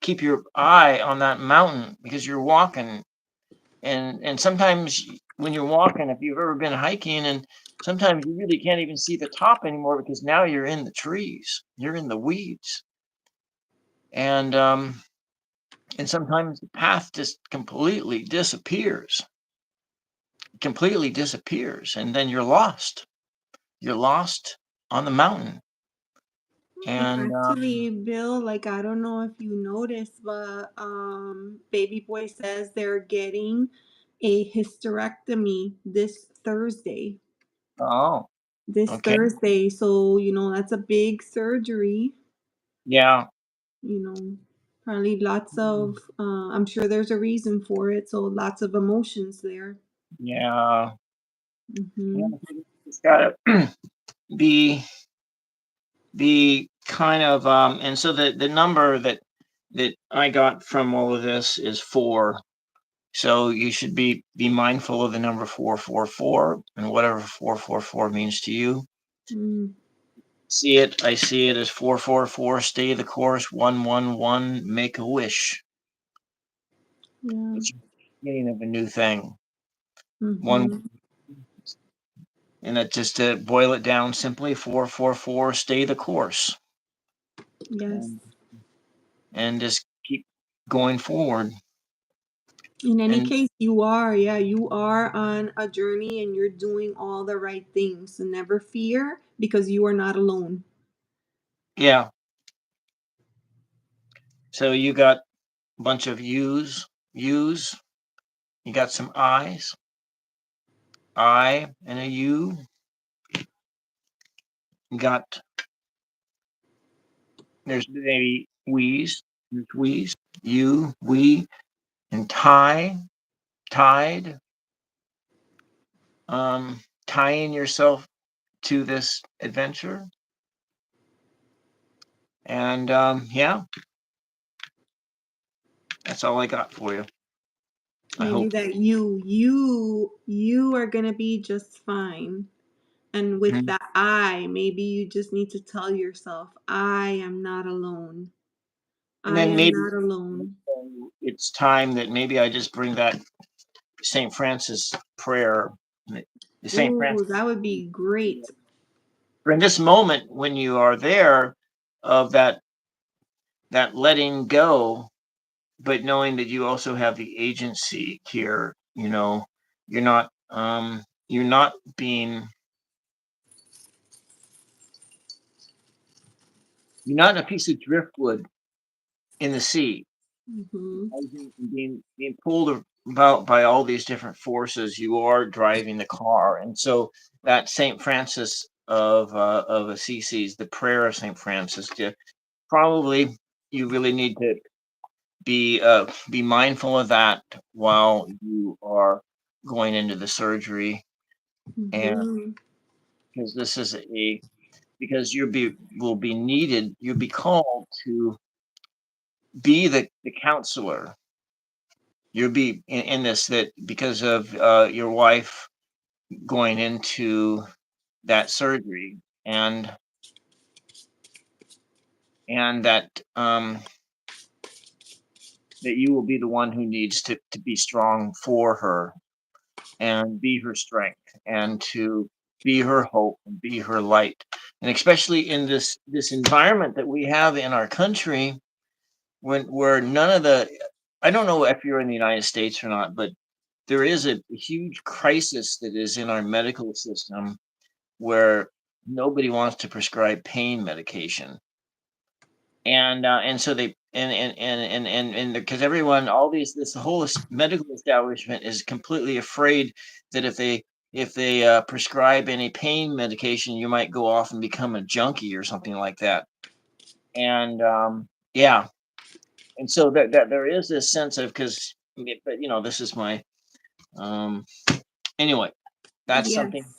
keep your eye on that mountain, because you're walking, and sometimes when you're walking, if you've ever been hiking, and sometimes you really can't even see the top anymore, because now you're in the trees, you're in the weeds, and sometimes the path just completely disappears, and then you're lost on the mountain. And Actually, Bill, like I don't know if you noticed, but baby boy says they're getting a hysterectomy this Thursday. oh, This okay, Thursday, so that's a big surgery. yeah, You know, probably lots of. I'm sure there's a reason for it, so lots of emotions there. yeah, yeah. Mm-hmm. It's gotta be kind of, and so the number that I got from all of this is 4. So you should be mindful of the number 444, and whatever 444 means to you. Mm, I see it as 444, stay the course, 111, make a wish. yeah. It's the beginning of a new thing. One, Mm-hmm. and that, just to boil it down simply, 444, stay the course, Yes. and just keep going forward. In any And case, you are on a journey and you're doing all the right things. So never fear because you are not alone. yeah, so you got a bunch of U's, you got some I and a U, you got, there's maybe we's, you, we, and tide, tying yourself to this adventure. And yeah, that's all I got for you. I Maybe hope. that you are gonna be just fine. And with Mhm. that I, maybe you just need to tell yourself, I am not alone. And I then am maybe not alone. it's time that maybe I just bring back St. Francis prayer. The St. Ooh, Francis. that would be great. For in this moment when you are there of that letting go, but knowing that you also have the agency here, you're not you're not being you're not a piece of driftwood in the sea. Hmm. Being pulled about by all these different forces. You are driving the car, and so that Saint Francis of Assisi's, the prayer of Saint Francis, probably you really need to be mindful of that while you are going into the surgery, and Hmm. because this is a because you will be needed, you'll be called to be the counselor. You'll be in this that because of your wife going into that surgery, and that you will be the one who needs to be strong for her and be her strength and to be her hope and be her light. And especially in this environment that we have in our country, when where none of the I don't know if you're in the United States or not, but there is a huge crisis that is in our medical system where nobody wants to prescribe pain medication. And so they and because everyone all these this whole medical establishment is completely afraid that if they prescribe any pain medication, you might go off and become a junkie or something like that. And yeah, and so that there is this sense of because but this is my um anyway, that's something Yes.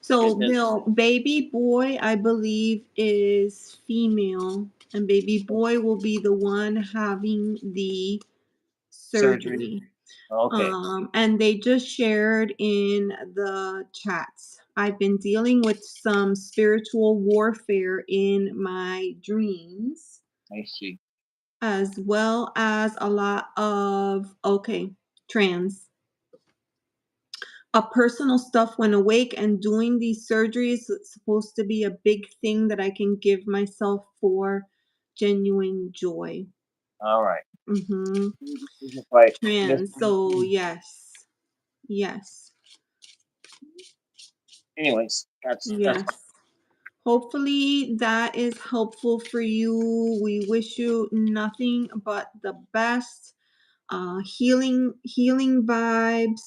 So, that Bill, baby boy, I believe, is female, and baby boy will be the one having the surgery. surgery. Okay, And they just shared in the chats. I've been dealing with some spiritual warfare in my dreams, I see. as well as a lot of, okay, trans. A personal stuff when awake, and doing these surgeries is supposed to be a big thing that I can give myself for genuine joy. All right. Mm-hmm. This is like this. Trans. So yes, yes, Anyways, that's yes. Hopefully that is helpful for you. We wish you nothing but the best. Healing vibes,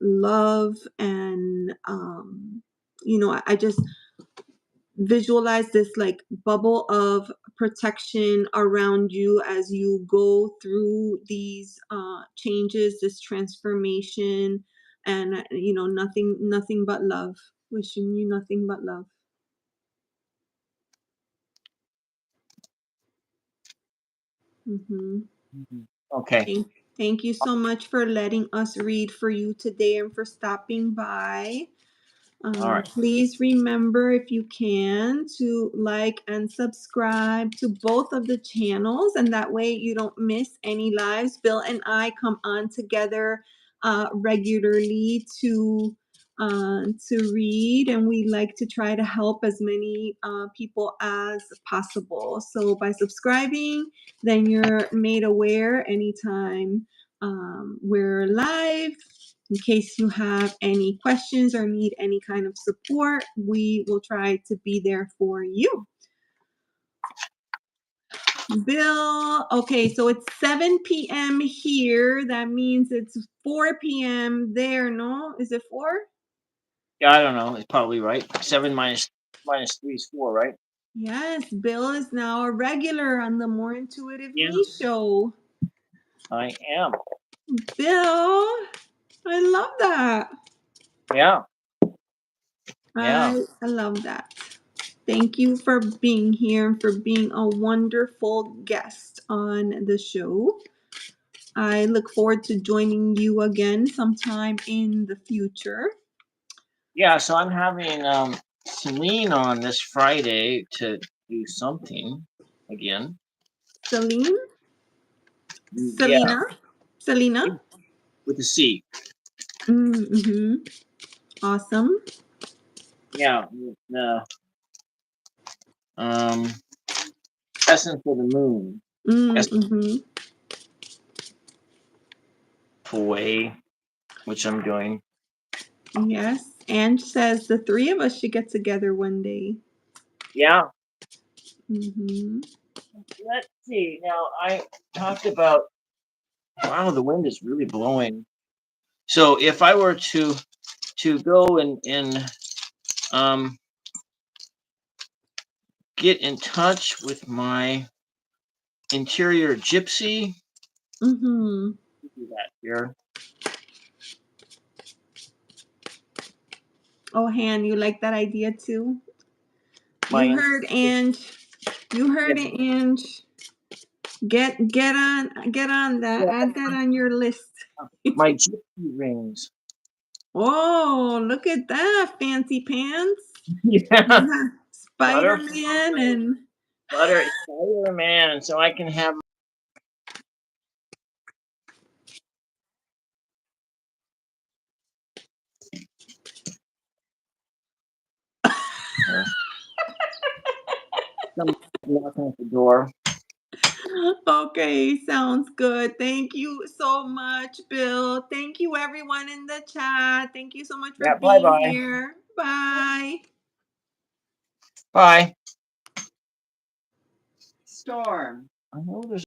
love, and I just visualize this like bubble of protection around you as you go through these changes, this transformation, and nothing but love. Wishing you nothing but love. Hmm. okay. Thank you so much for letting us read for you today and for stopping by. All right. Please remember, if you can, to like and subscribe to both of the channels, and that way you don't miss any lives. Bill and I come on together regularly to read, and we like to try to help as many people as possible. So by subscribing, then you're made aware anytime we're live. In case you have any questions or need any kind of support, we will try to be there for you. Bill, okay, so it's 7 p.m. here. That means it's 4 p.m. there, no? Is it 4? Yeah, I don't know. It's probably right. 7 minus 3 is 4, right? Yes, Bill is now a regular on the More Intuitive Yeah, Me show. I am. Bill, I love that. Yeah, yeah. I love that. Thank you for being here and for being a wonderful guest on the show. I look forward to joining you again sometime in the future. Yeah, so I'm having Celine on this Friday to do something again. Celine? Yeah, Selena? Selena? with a C. Mm-hmm. Awesome. Yeah, the um, Essence of the Moon. Mm-hmm. Away, which I'm doing. Yes. Ange says the three of us should get together one day. Yeah. Mm-hmm. Let's see. Now I talked about. Wow, the wind is really blowing. So if I were to go and get in touch with my interior gypsy, Mm-hmm. do that here. Oh, Han, you like that idea too? My You heard Ange. You heard yeah, it, Ange. Get on that. yeah, Add that on your list. my gypsy rings. Oh, look at that, fancy pants. Yeah, You have butter, Spider-Man and Spider-Man, so I can have. Some knocking at the door. okay, sounds good. Thank you so much, Bill. Thank you, everyone in the chat. Thank you so much for Yeah, bye being bye. here. Bye. Bye. Storm. I know there's